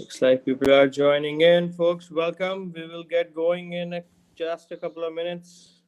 Looks like people are joining in. Folks, welcome. We will get going in just a couple of minutes.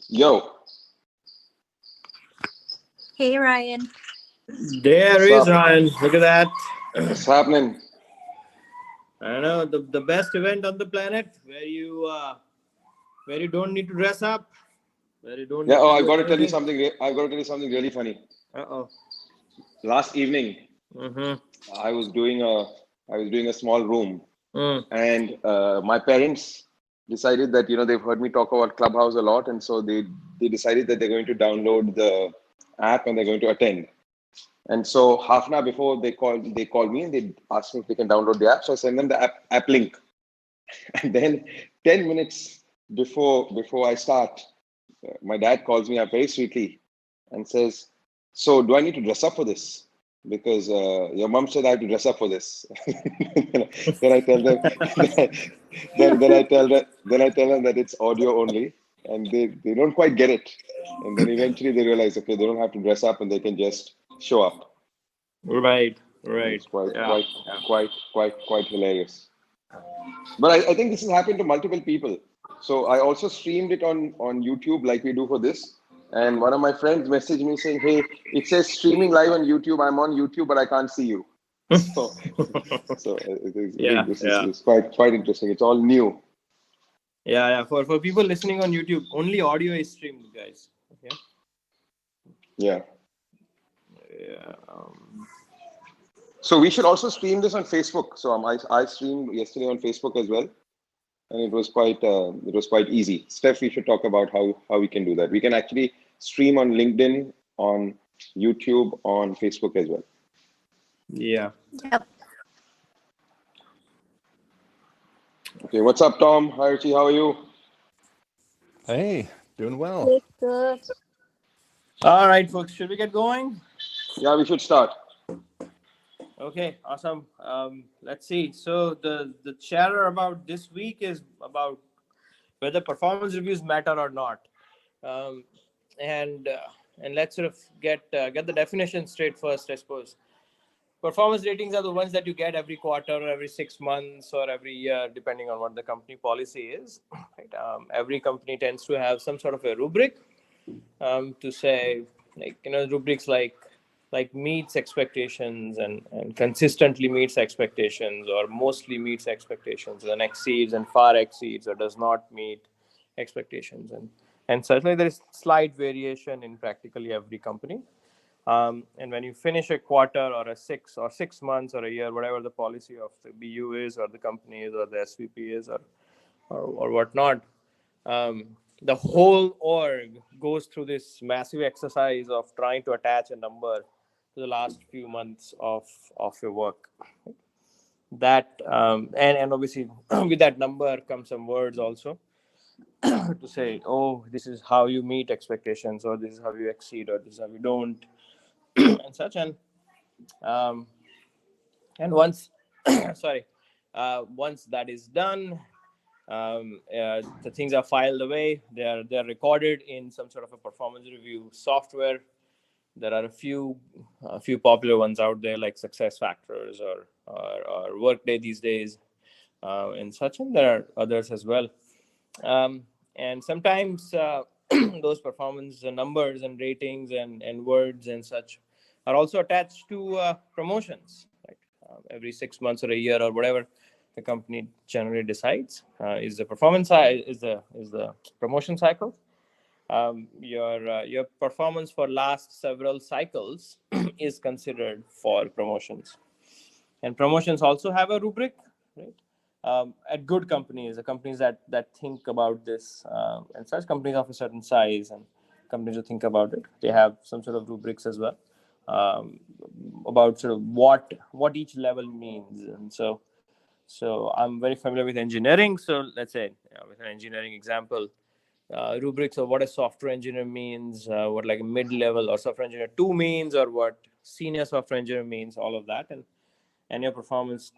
Yo, Hey Ryan. There what's is up? Ryan. Look at that. What's happening? I know the best event on the planet where you don't need to dress up, where you don't Yeah. need Oh, to I've do got to tell you anything. something. I've got to tell you something really funny. Uh-oh. Last evening, Mm-hmm. I was doing a small room, Mm. and my parents decided that they've heard me talk about Clubhouse a lot, and so they decided that they're going to download the app and they're going to attend. And so half an hour before they called me and they asked me if they can download the app. So I sent them the app link, and then 10 minutes before I start, my dad calls me up very sweetly and says, "So, do I need to dress up for this? Because your mom said I have to dress up for this." then I tell them, then I tell them that it's audio only, and they don't quite get it. And then eventually they realize, okay, they don't have to dress up and they can just show up. Right, And right. it's quite Yeah, quite yeah. quite quite quite hilarious. But I think this has happened to multiple people. So I also streamed it on YouTube like we do for this. And one of my friends messaged me saying, "Hey, it says streaming live on YouTube. I'm on YouTube, but I can't see you." So, I Yeah, think this is yeah. it's quite interesting. It's all new. Yeah, yeah. For people listening on YouTube, only audio is streamed, guys. Okay. Yeah. Yeah. So we should also stream this on Facebook. So I streamed yesterday on Facebook as well, and it was quite easy. Steph, we should talk about how we can do that. We can actually stream on LinkedIn, on YouTube, on Facebook as well. Yeah. Yep. Okay, what's up, Tom? Hi, Archie. How are you? Hey, doing well. Good. All right, folks. Should we get going? Yeah, we should start. Okay, awesome. Let's see. So the chatter about this week is about whether performance reviews matter or not, um, and uh, and let's sort of get the definition straight first, I suppose. Performance ratings are the ones that you get every quarter, or every 6 months, or every year, depending on what the company policy is. Right? Every company tends to have some sort of a rubric to say, rubrics like meets expectations and consistently meets expectations, or mostly meets expectations, then exceeds and far exceeds, or does not meet expectations, and certainly there is slight variation in practically every company. And when you finish a quarter or a 6 months or a year, whatever the policy of the BU is, or the company is, or the SVP is, or whatnot, the whole org goes through this massive exercise of trying to attach a number to the last few months of your work. That and obviously with that number comes some words also to say, oh, this is how you meet expectations, or this is how you exceed, or this is how you don't, and such. Um, and once sorry once that is done, The things are filed away. They're recorded in some sort of a performance review software. There are a few popular ones out there like Success Factors or Workday these days, and such. And there are others as well. And sometimes those performance numbers and ratings and words and such are also attached to promotions. Like every 6 months or a year or whatever the company generally decides is the is the promotion cycle. Your performance for last several cycles is considered for promotions, and promotions also have a rubric, right? At good companies, the companies that think about this, and such companies of a certain size and companies who think about it, they have some sort of rubrics as well, um, about sort of what each level means. And so I'm very familiar with engineering. So let's say, with an engineering example, rubrics of what a software engineer means, what like a mid-level or software engineer 2 means, or what senior software engineer means, all of that. And your performance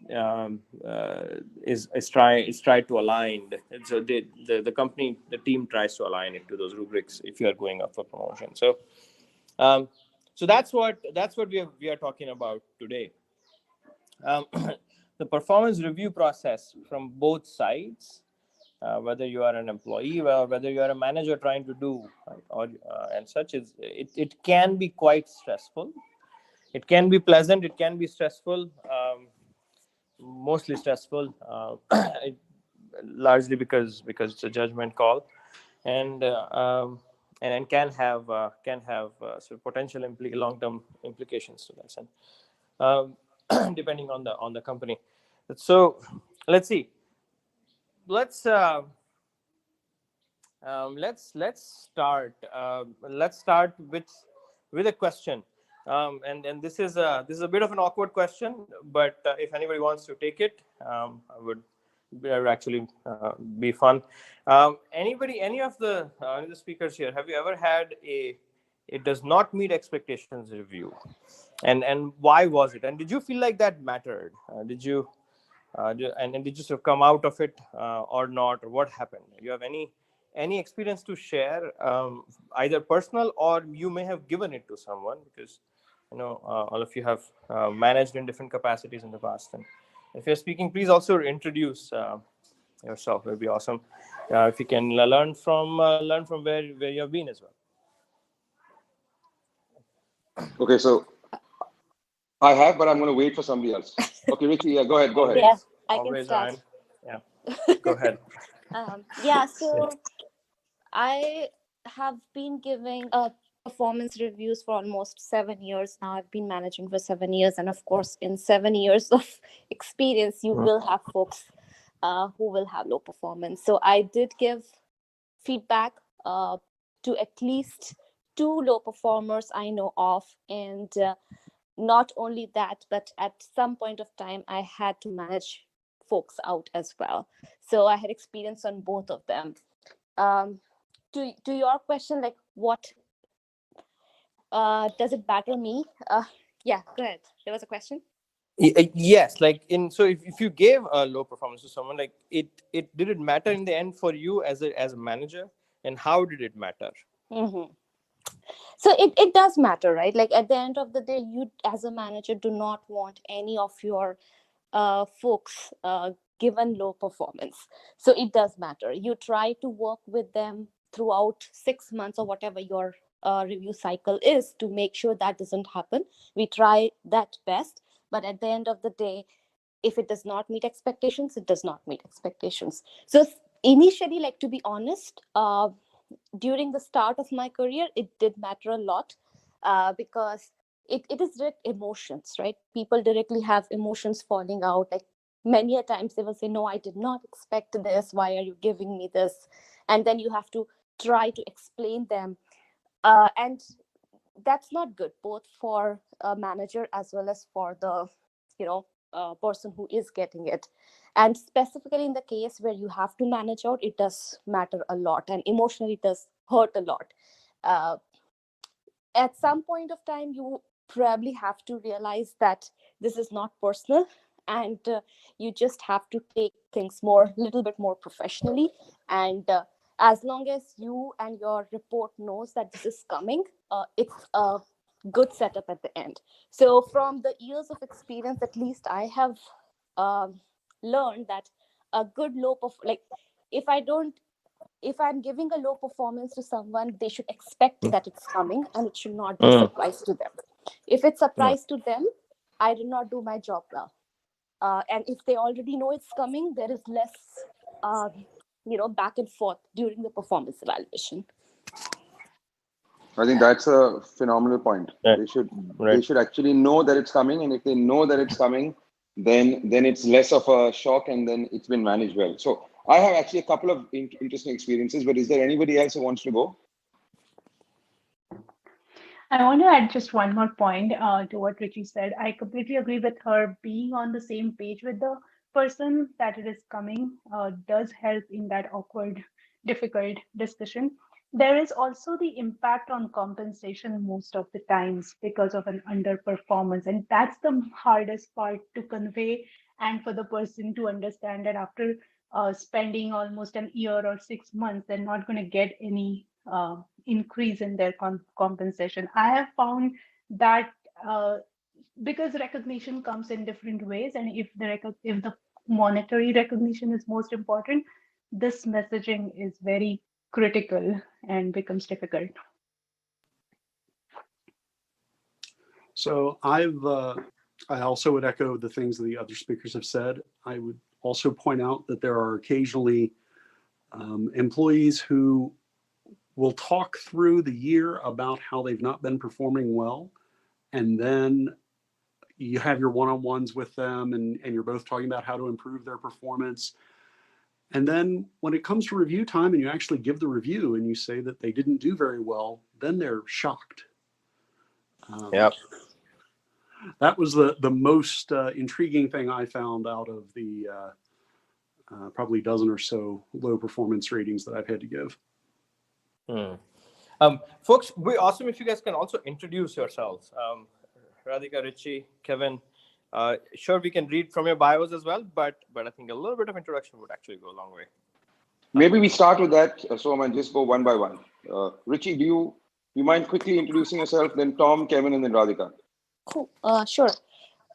is tried to align. And so the company, the team tries to align it to those rubrics if you are going up for promotion. Um, so that's what we are talking about today. Um, the performance review process from both sides, whether you are an employee or whether you are a manager trying to do, right, or and such, it can be quite stressful. It can be pleasant, it can be stressful, mostly stressful, largely because it's a judgment call, and can have sort of potential long-term implications to this, and depending on the company. So let's see. Let's let's start. Let's start with a question, and this is a bit of an awkward question, but if anybody wants to take it, it would actually be fun. Any of the speakers here, have you ever had a it does not meet expectations review, and why was it? And did you feel like that mattered? Did you and did you sort of come out of it or not, or what happened? You have any experience to share, either personal or you may have given it to someone, because all of you have managed in different capacities in the past. And if you're speaking, please also introduce yourself. It would be awesome if you can learn from where you have been as well. Okay, so I have, but I'm going to wait for somebody else. Okay, Ricky, yeah, go ahead. Yeah, I can Always, start. Ryan. Yeah, go ahead. Yeah, so I have been giving performance reviews for almost 7 years now. I've been managing for 7 years, and of course, in 7 years of experience, you will have folks who will have low performance. So I did give feedback to at least 2 low performers I know of, and not only that, but at some point of time, I had to manage folks out as well. So I had experience on both of them. Um, to your question, like what does it matter me? Yeah, go ahead. There was a question. Yes, like if you gave a low performance to someone, like it did it matter in the end for you as a manager, and how did it matter? Mm-hmm. So it does matter, right? Like at the end of the day, you as a manager do not want any of your folks given low performance. So it does matter. You try to work with them throughout 6 months or whatever your review cycle is to make sure that doesn't happen. We try that best, but at the end of the day, if it does not meet expectations, it does not meet expectations. So initially, like, to be honest, during the start of my career, it did matter a lot, because it is direct emotions, right? People directly have emotions falling out. Like many a times they will say, no, I did not expect this. Why are you giving me this? And then you have to try to explain them. And that's not good, both for a manager as well as for the, person who is getting it. And specifically in the case where you have to manage out, it does matter a lot, and emotionally it does hurt a lot. uh, at some point of time, you probably have to realize that this is not personal, and you just have to take things more, little bit more professionally. And as long as you and your report knows that this is coming, it's a good setup at the end. So from the years of experience, at least I have learned that a good low like if I don't if I'm giving a low performance to someone, they should expect that it's coming, and it should not be a Mm. surprise to them. If it's a Mm. surprise to them, I did not do my job well. And if they already know it's coming, there is less, back and forth during the performance evaluation. I think that's a phenomenal point. Right. They should actually know that it's coming, and if they know that it's coming, then it's less of a shock, and then it's been managed well. So I have actually a couple of interesting experiences, but is there anybody else who wants to go? I want to add just one more point to what Richie said. I completely agree with her. Being on the same page with the person that it is coming does help in that awkward, difficult discussion. There is also the impact on compensation most of the times because of an underperformance. And that's the hardest part to convey, and for the person to understand that after spending almost an year or 6 months, they're not going to get any increase in their compensation. I have found that because recognition comes in different ways, and if the monetary recognition is most important, this messaging is very critical and becomes difficult. So I also would echo the things that the other speakers have said. I would also point out that there are occasionally employees who will talk through the year about how they've not been performing well, and then you have your one-on-ones with them, and you're both talking about how to improve their performance. And then when it comes to review time and you actually give the review and you say that they didn't do very well, then they're shocked. Yep. That was the most intriguing thing I found out of the probably dozen or so low performance ratings that I've had to give. Folks, it'd be awesome if you guys can also introduce yourselves. Radhika, Richie, Kevin. Sure, we can read from your bios as well, but I think a little bit of introduction would actually go a long way. Maybe we start with that, so and just go one by one. Richie, do you mind quickly introducing yourself? Then Tom, Kevin, and then Radhika. Cool. Sure.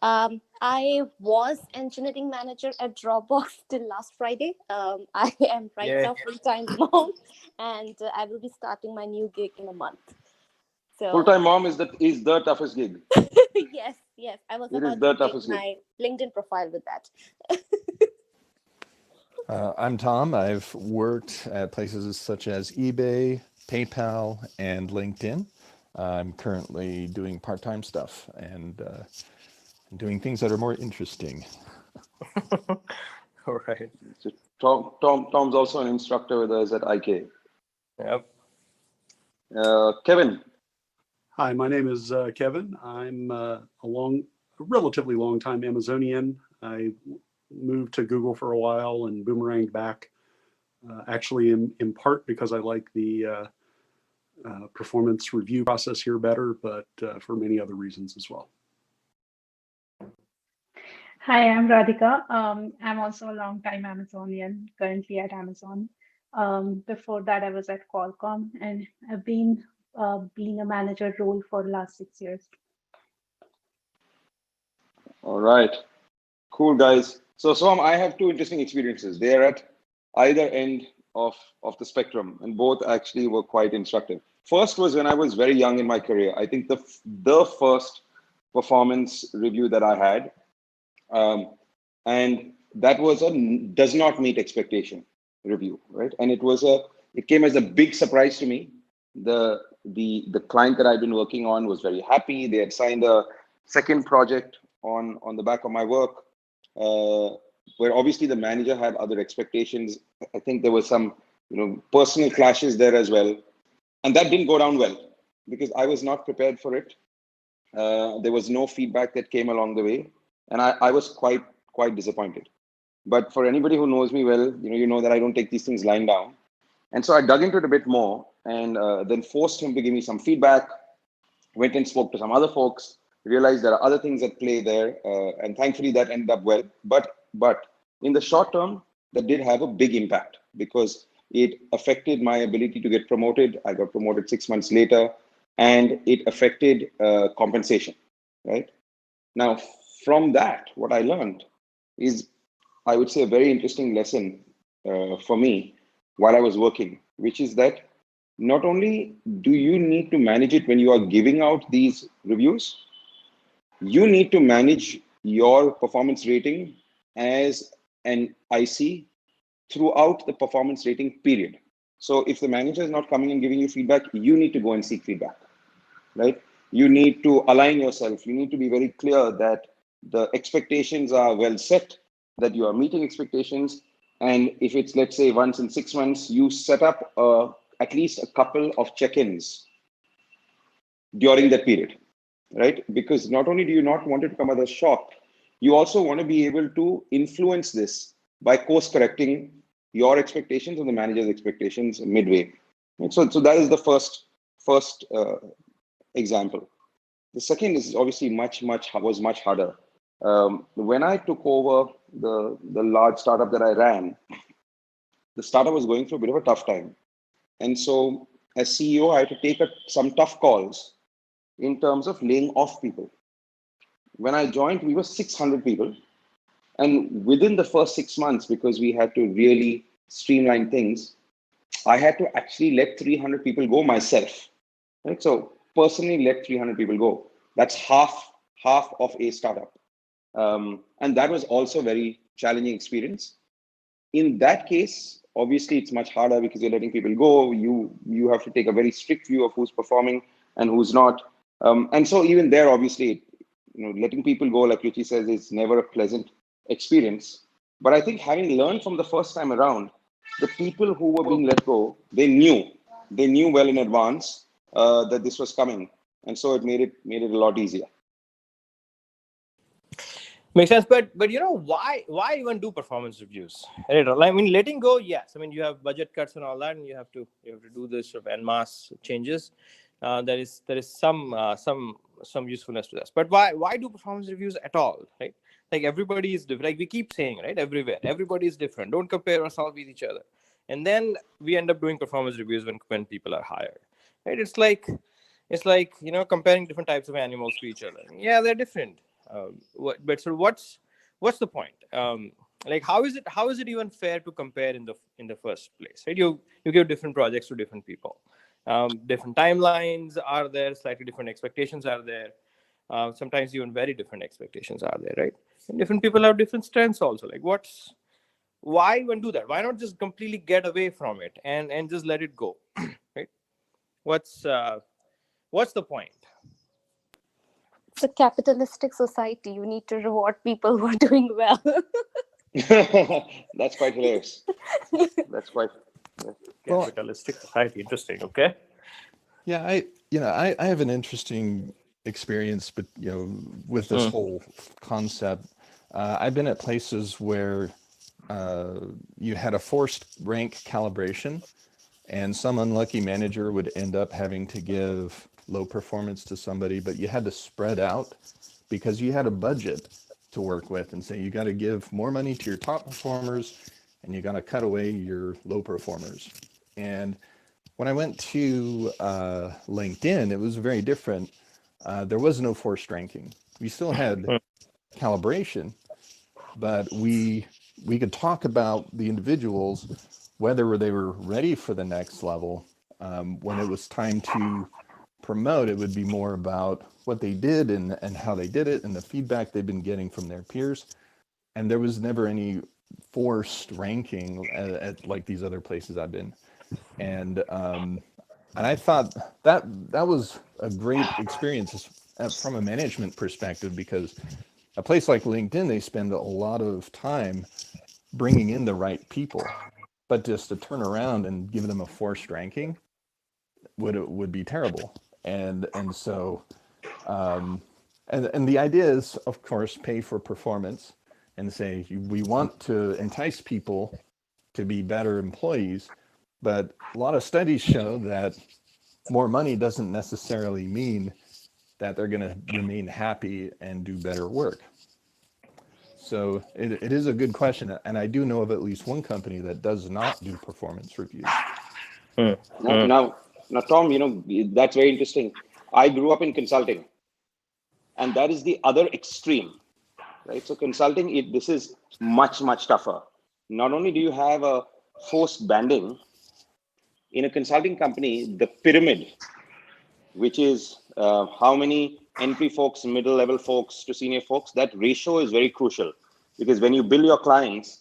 I was engineering manager at Dropbox till last Friday. I am now full-time mom, and I will be starting my new gig in a month. So Full-time mom is the toughest gig. yes. I was It is about the to toughest make gig. my LinkedIn profile with that. I'm Tom. I've worked at places such as eBay, PayPal, and LinkedIn. I'm currently doing part-time stuff and doing things that are more interesting. All right. So Tom's also an instructor with us at IK. Yep. Kevin. Hi, my name is Kevin. I'm a relatively long-time Amazonian. I moved to Google for a while and boomeranged back, actually in part because I like the performance review process here better, but for many other reasons as well. Hi, I'm Radhika. I'm also a long-time Amazonian, currently at Amazon. Before that, I was at Qualcomm, and I've been a manager role for the last 6 years. All right. Cool, guys. So I have two interesting experiences. They are at either end of the spectrum, and both actually were quite instructive. First was when I was very young in my career. I think the first performance review that I had, and that was a does not meet expectation review, right? And it came as a big surprise to me. The client that I've been working on was very happy. They had signed a second project on the back of my work, where obviously the manager had other expectations. I think there was some personal clashes there as well, and that didn't go down well because I was not prepared for it. There was no feedback that came along the way, and I was quite disappointed. But for anybody who knows me well, you know that I don't take these things lying down. And so I dug into it a bit more, and then forced him to give me some feedback. Went and spoke to some other folks, realized there are other things at play there, and thankfully that ended up well. But in the short term, that did have a big impact because it affected my ability to get promoted. I got promoted 6 months later, and it affected compensation. Right now, from that, what I learned is, I would say, a very interesting lesson for me while I was working, which is that not only do you need to manage it when you are giving out these reviews, you need to manage your performance rating as an IC throughout the performance rating period. So if the manager is not coming and giving you feedback, you need to go and seek feedback, right? You need to align yourself. You need to be very clear that the expectations are well set, that you are meeting expectations. And if it's, let's say, once in 6 months, you set up at least a couple of check-ins during that period, right? Because not only do you not want it to come as a shock, you also want to be able to influence this by course correcting your expectations and the manager's expectations midway. Right? So that is the first example. The second is obviously much harder. When I took over the large startup that I ran, the startup was going through a bit of a tough time, and so as CEO, I had to take some tough calls in terms of laying off people. When I joined, we were 600 people. And within the first 6 months, because we had to really streamline things, I had to actually let 300 people go myself. Right? So personally let 300 people go. That's half of a startup. And that was also a very challenging experience. In that case, obviously it's much harder because you're letting people go. You have to take a very strict view of who's performing and who's not. And so even there, obviously, letting people go, like Ruchi says, is never a pleasant experience. But I think having learned from the first time around, the people who were being let go, they knew well in advance that this was coming, and so it made it a lot easier. Makes sense, but why even do performance reviews? Right? I mean, letting go, yes. I mean, you have budget cuts and all that, and you have to do this sort of en masse changes. There is some usefulness to this, but why do performance reviews at all? Right? Like everybody is different. Like we keep saying, right? Everywhere, everybody is different. Don't compare ourselves with each other. And then we end up doing performance reviews when people are hired. Right? It's like comparing different types of animals to each other. Yeah, they're different. But so what's the point? Like how is it even fair to compare in the first place? Right? You give different projects to different people. Different timelines are there, slightly different expectations are there. Sometimes even very different expectations are there, right? And different people have different strengths also. Like why even do that? Why not just completely get away from it and just let it go? Right? What's the point? It's a capitalistic society. You need to reward people who are doing well. That's quite hilarious. That's quite Capitalistic society. Interesting. Okay. Yeah, I have an interesting experience, but with this whole concept. I've been at places where you had a forced rank calibration, and some unlucky manager would end up having to give low performance to somebody, but you had to spread out because you had a budget to work with, and say you got to give more money to your top performers and you got to cut away your low performers. And when I went to LinkedIn, it was very different. There was no forced ranking. We still had calibration, but we could talk about the individuals, whether they were ready for the next level. When it was time to promote, it would be more about what they did and how they did it and the feedback they've been getting from their peers. And there was never any forced ranking at like these other places I've been. And I thought that was a great experience from a management perspective, because a place like LinkedIn, they spend a lot of time bringing in the right people, but just to turn around and give them a forced ranking would be terrible. And so and the idea is, of course, pay for performance and say we want to entice people to be better employees, but a lot of studies show that more money doesn't necessarily mean that they're going to remain happy and do better work. So it is a good question. And I do know of at least one company that does not do performance reviews. Now, Tom, that's very interesting. I grew up in consulting, and that is the other extreme, right? So consulting, this is much, much tougher. Not only do you have a forced banding, in a consulting company, the pyramid, which is how many entry folks, middle level folks to senior folks, that ratio is very crucial, because when you bill your clients,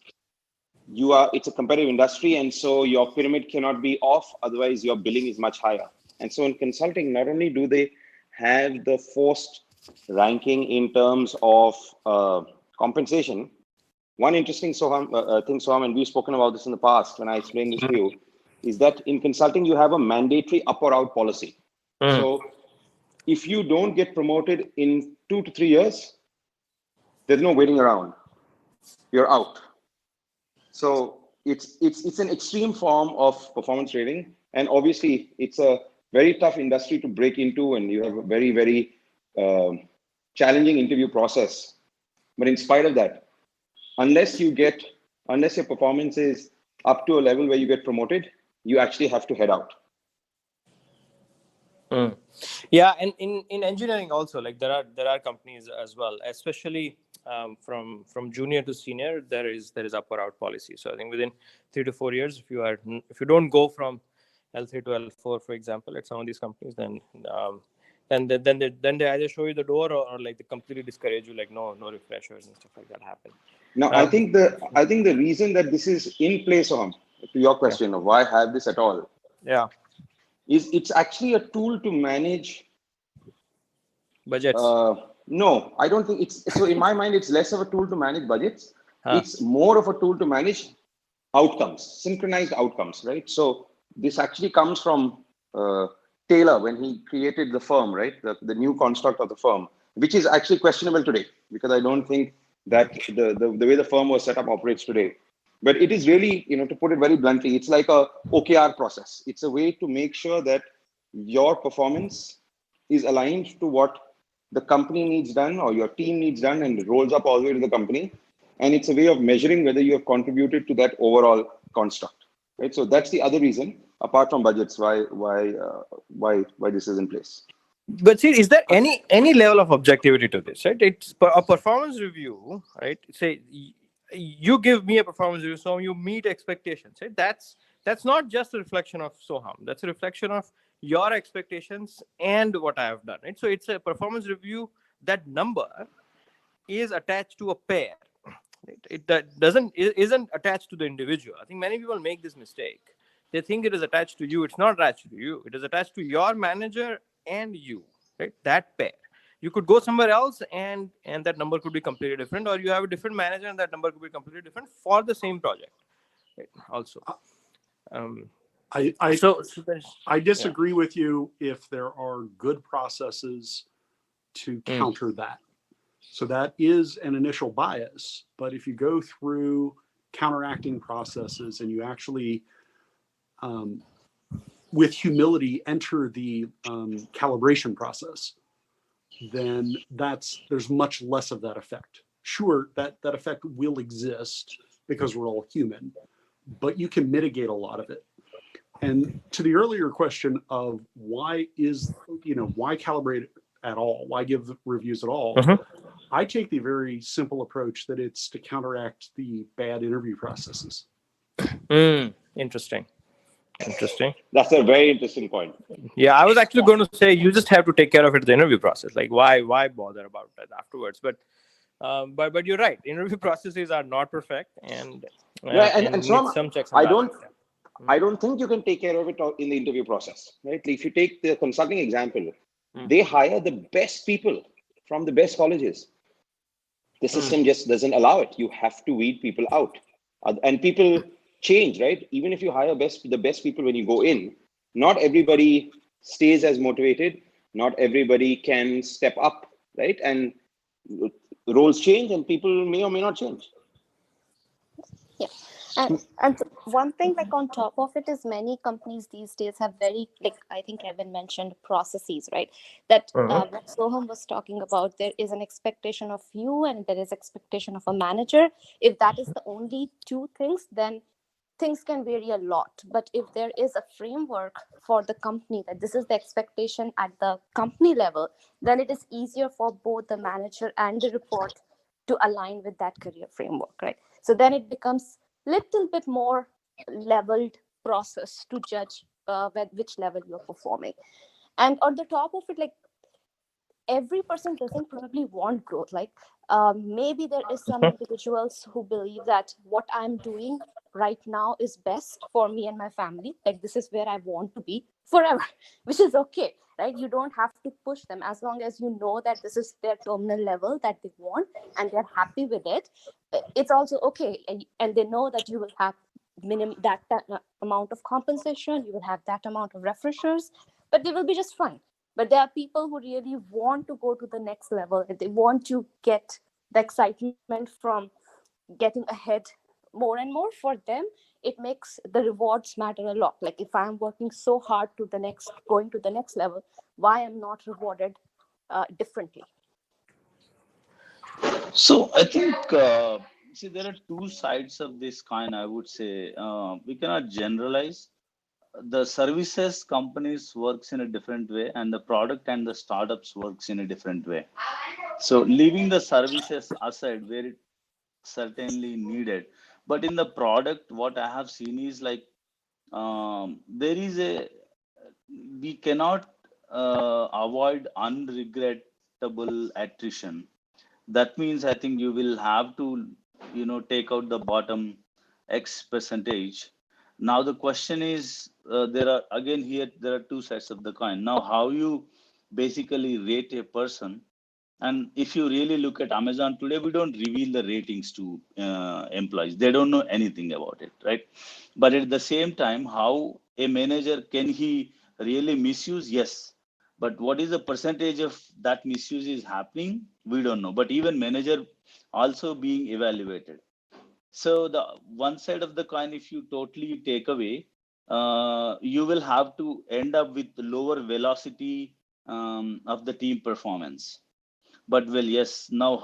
it's a competitive industry, and so your pyramid cannot be off, otherwise your billing is much higher. And so in consulting, not only do they have the forced ranking in terms of compensation, one interesting thing, Soham, and we've spoken about this in the past when I explained this to you, is that in consulting, you have a mandatory up or out policy. So if you don't get promoted in 2 to 3 years, there's no waiting around. You're out. So it's an extreme form of performance rating. And obviously, it's a very tough industry to break into, and you have a very, very challenging interview process. But in spite of that, unless your performance is up to a level where you get promoted, you actually have to head out. Yeah, and in engineering also, like there are companies as well, especially from junior to senior, there is up or out policy. So I think within 3 to 4 years, if you don't go from L3 to L4, for example, at some of these companies, then they either show you the door or like they completely discourage you, like no refreshers and stuff like that happen. Now, I think the reason that this is in place, to your question of why have this at all, is it's actually a tool to manage budgets. No, I don't think it's so. In my mind, it's less of a tool to manage budgets. It's more of a tool to manage outcomes, synchronized outcomes, right? So this actually comes from Taylor when he created the firm, right? The new construct of the firm, which is actually questionable today, because I don't think that the way the firm was set up operates today. But it is really, to put it very bluntly, it's like a OKR process. It's a way to make sure that your performance is aligned to what the company needs done or your team needs done, and it rolls up all the way to the company. And it's a way of measuring whether you have contributed to that overall construct, right? So that's the other reason, apart from budgets, why this is in place. But see, is there any level of objectivity to this, right? It's a performance review, right? Say you give me a performance review, so you meet expectations, right? That's not just a reflection of Soham. That's a reflection of your expectations and what I have done, right? So it's a performance review. That number is attached to a pair. Isn't attached to the individual. I think many people make this mistake. They think it is attached to you. It's not attached to you. It is attached to your manager and you, right? That pair. You could go somewhere else and that number could be completely different, or you have a different manager and that number could be completely different for the same project, right? Also. I disagree with you if there are good processes to counter that. So that is an initial bias. But if you go through counteracting processes and you actually, with humility, enter the calibration process, then there's much less of that effect. Sure, that effect will exist because we're all human, but you can mitigate a lot of it. And to the earlier question of why calibrate at all? Why give reviews at all? I take the very simple approach that it's to counteract the bad interview processes. Interesting. That's a very interesting point. Yeah, I was actually going to say you just have to take care of it in the interview process. Like why bother about that afterwards? But you're right. Interview processes are not perfect, and some checks and balances. I don't think you can take care of it in the interview process, right? If you take the consulting example, they hire the best people from the best colleges. The system just doesn't allow it. You have to weed people out, and people change, right? Even if you hire the best people when you go in, not everybody stays as motivated. Not everybody can step up, right? And roles change, and people may or may not change. Yeah. And one thing like on top of it is many companies these days have very, like I think Kevin mentioned, processes, right? That Mhm. what Soham was talking about, there is an expectation of you and there is expectation of a manager. If that is the only two things, then things can vary a lot. But if there is a framework for the company that this is the expectation at the company level, then it is easier for both the manager and the report to align with that career framework, right? So then it becomes little bit more leveled process to judge which level you're performing. And on the top of it, like every person doesn't probably want growth. Like maybe there is some individuals who believe that what I'm doing right now is best for me and my family, like this is where I want to be forever, which is okay, right? You don't have to push them as long as you know that this is their terminal level that they want and they're happy with it. It's also okay, and they know that you will have minimum that amount of compensation, you will have that amount of refreshers, but they will be just fine. But there are people who really want to go to the next level and they want to get the excitement from getting ahead more and more. For them, it makes the rewards matter a lot. Like if I'm working so hard to the next, going to the next level, why I'm not rewarded differently? So I think, see, there are two sides of this coin. I would say we cannot generalize. The services companies works in a different way, and the product and the startups works in a different way. So leaving the services aside, where it certainly needed, but in the product, what I have seen is like there is a we cannot avoid unregrettable attrition. That means I think you will have to, take out the bottom X percentage. Now the question is, there are again here there are two sides of the coin. Now how you basically rate a person, and if you really look at Amazon today, we don't reveal the ratings to employees. They don't know anything about it, right? But at the same time, how a manager can he really misuse? Yes. But what is the percentage of that misuse is happening? We don't know. But even manager also being evaluated. So the one side of the coin, if you totally take away, you will have to end up with lower velocity of the team performance. But well, yes, now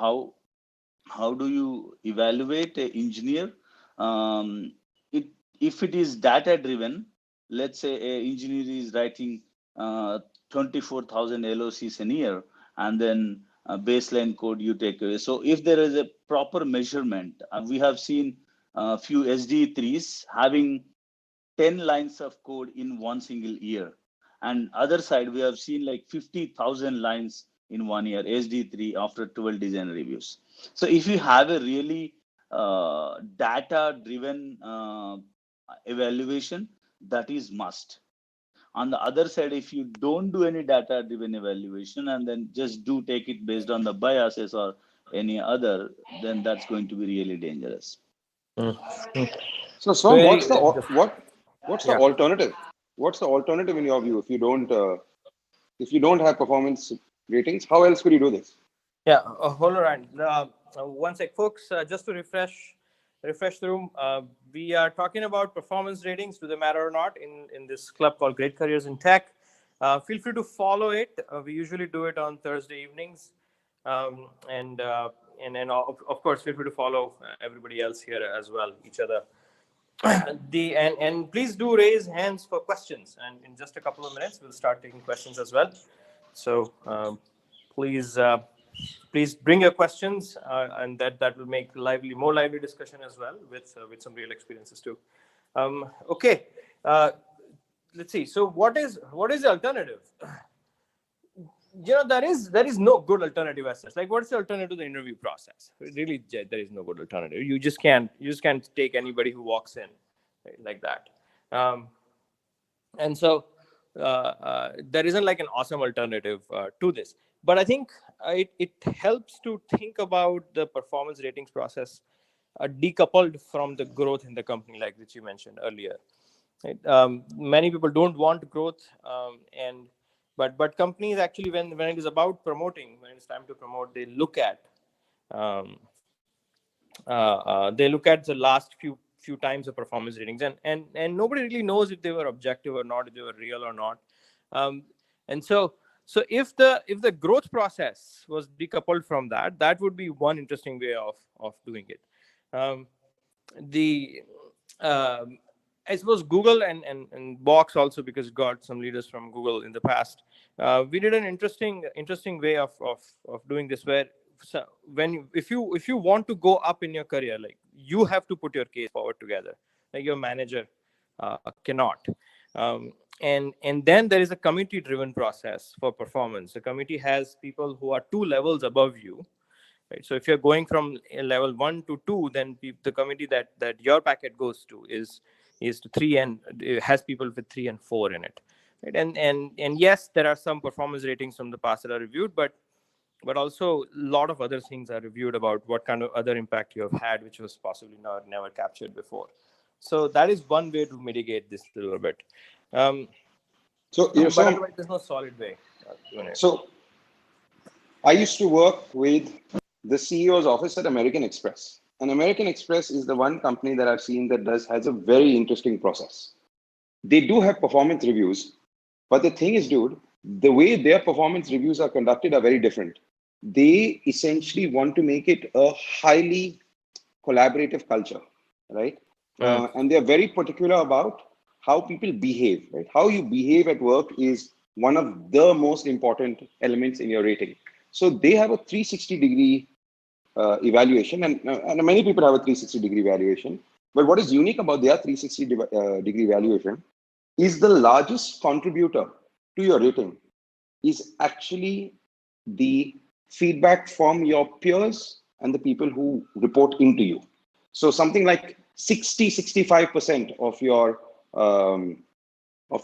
how do you evaluate an engineer? Um, it if it is data driven, let's say an engineer is writing 24,000 LOCs a year, and then baseline code you take away. So if there is a proper measurement, we have seen a few SD3s having 10 lines of code in one single year. And other side, we have seen like 50,000 lines in 1 year, SD3 after 12 design reviews. So if you have a really data driven evaluation, that is must. On the other side, if you don't do any data driven evaluation and then just do take it based on the biases or any other, then that's going to be really dangerous. Mhm. So, Swam, Very, what's the yeah. alternative? What's the alternative in your view if you don't have performance ratings? How else could you do this? Yeah, hold on. One sec, folks. Just to refresh the room. We are talking about performance ratings. Do they matter or not? In this club called Great Careers in Tech. Feel free to follow it. We usually do it on Thursday evenings, and then of course feel free to follow everybody else here as well, each other. And please do raise hands for questions. And in just a couple of minutes, we'll start taking questions as well. So please. Please bring your questions, and that will make more lively discussion as well with some real experiences too. Okay, let's see. So what is the alternative? There is no good alternative as such. Like, what's the alternative to the interview process? Really, there is no good alternative. You just can't take anybody who walks in, right, like that. And so there isn't like an awesome alternative to this, but I think it helps to think about the performance ratings process decoupled from the growth in the company, like which you mentioned earlier, right? Many people don't want growth, and but companies actually, when it is about promoting, when it's time to promote, um, they look at the last few times of performance ratings, and nobody really knows if they were objective or not, if they were real or not. And so if the growth process was decoupled from that, that would be one interesting way of doing it. The I suppose Google and Box also, because got some leaders from Google in the past. We did an interesting way of doing this, where if you want to go up in your career, like, you have to put your case forward together, like your manager cannot. And then there is a committee driven process for performance. The committee has people who are 2 levels above you. Right. So if you're going from level 1 to 2, then the committee that your packet goes to is to 3, and it has people with 3 and 4 in it. Right. And yes, there are some performance ratings from the past that are reviewed, but also a lot of other things are reviewed about what kind of other impact you have had, which was possibly never captured before. So that is one way to mitigate this a little bit. So but otherwise, there's no solid way. So I used to work with the CEO's office at American Express. And American Express is the one company that I've seen that has a very interesting process. They do have performance reviews, but the thing is, dude, the way their performance reviews are conducted are very different. They essentially want to make it a highly collaborative culture, right? And they're very particular about how people behave, right? How you behave at work is one of the most important elements in your rating. So they have a 360-degree evaluation, and many people have a 360-degree evaluation. But what is unique about their 360-degree evaluation is the largest contributor to your rating is actually the feedback from your peers and the people who report into you. So something like 65% of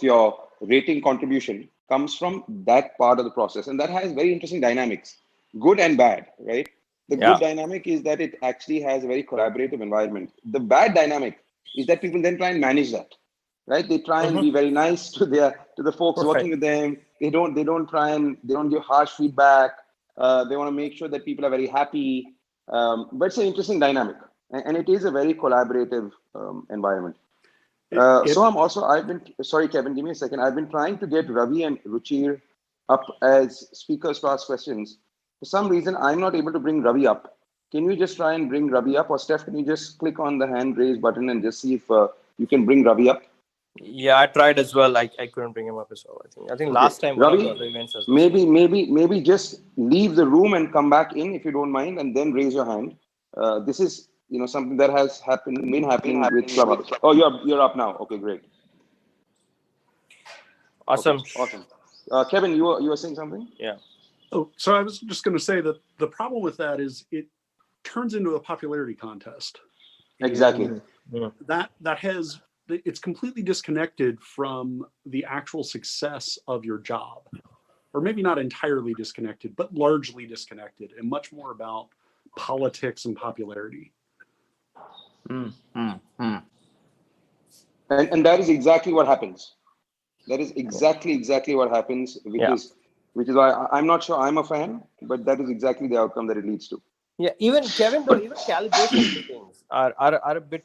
your rating contribution comes from that part of the process. And that has very interesting dynamics, good and bad, right? The good dynamic is that it actually has a very collaborative environment. The bad dynamic is that people then try and manage that, right? They try and be very nice to the folks working with them. They don't give harsh feedback. They want to make sure that people are very happy. But it's an interesting dynamic, and it is a very collaborative environment. Sorry, Kevin, give me a second. I've been trying to get Ravi and Ruchir up as speakers to ask questions. For some reason, I'm not able to bring Ravi up. Can you just try and bring Ravi up? Or Steph, can you just click on the hand raise button and just see if you can bring Ravi up? Yeah, I tried as well. I couldn't bring him up as well. I think last time Ravi, one of the other events as well. Maybe just leave the room and come back in if you don't mind, and then raise your hand. This is something that has been happening with Clubhouse. Oh, you're up now. Okay, great. Awesome. Okay, awesome. Kevin, you were saying something? Yeah. Oh, so I was just going to say that the problem with that is it turns into a popularity contest. Exactly. It's completely disconnected from the actual success of your job, or maybe not entirely disconnected, but largely disconnected, and much more about politics and popularity. And that is exactly what happens. That is exactly what happens, which is why I'm not sure I'm a fan, but that is exactly the outcome that it leads to. Yeah, even Kevin, though, even calibration meetings are a bit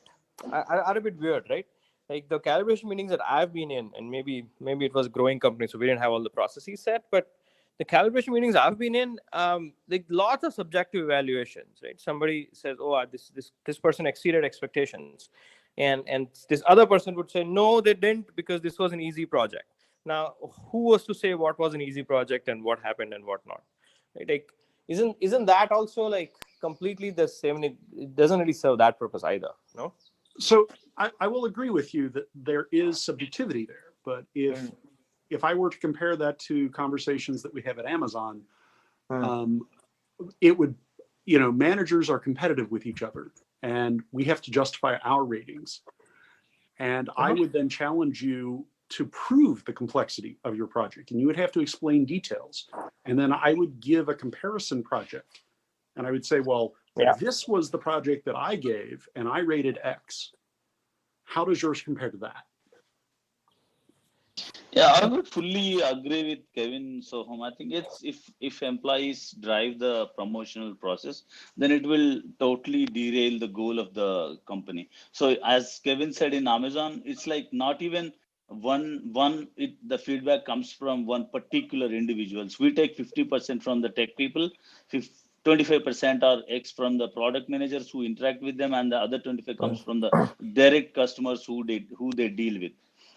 weird, right? Like the calibration meetings that I've been in, and maybe it was a growing company, so we didn't have all the processes set, but the calibration meetings I've been in, like lots of subjective evaluations, right? Somebody says, "Oh, this person exceeded expectations," and this other person would say, "No, they didn't, because this was an easy project." Now, who was to say what was an easy project and what happened and what not? Right? Like, isn't that also like completely the same? It doesn't really serve that purpose either, no? So I will agree with you that there is subjectivity there, but if I were to compare that to conversations that we have at Amazon, it would, managers are competitive with each other, and we have to justify our ratings. And I would then challenge you to prove the complexity of your project, and you would have to explain details. And then I would give a comparison project, and I would say, well, this was the project that I gave, and I rated X. How does yours compare to that? Yeah, I would fully agree with Kevin Soham. I think it's if employees drive the promotional process, then it will totally derail the goal of the company. So as Kevin said in Amazon, it's like not even the feedback comes from one particular individuals. We take 50% from the tech people, 25% are X from the product managers who interact with them, and the other 25 comes from the direct customers who they deal with.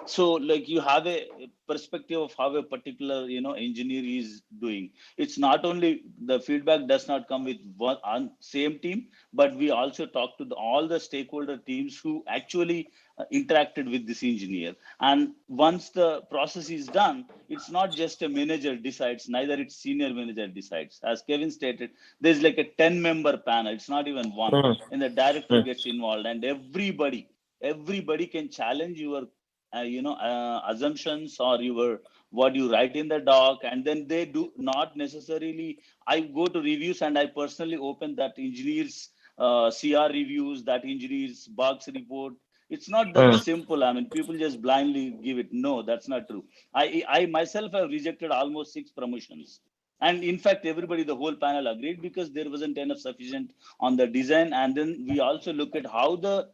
So like you have a perspective of how a particular engineer is doing. It's not only the feedback does not come with one on same team, but we also talk to all the stakeholder teams who actually interacted with this engineer. And once the process is done, it's not just a manager decides, neither it's senior manager decides. As Kevin stated, there's like a 10-member panel, it's not even one, Mm, and the director mm, gets involved, and everybody can challenge your assumptions or your what you write in the doc. And then they do not necessarily, I go to reviews and I personally open that engineers CR reviews, that engineers bugs report. It's not that mm. simple. I mean, people just blindly give it. No, that's not true. I myself have rejected almost 6 promotions, and in fact everybody, the whole panel agreed, because there wasn't enough sufficient on the design. And then we also look at how the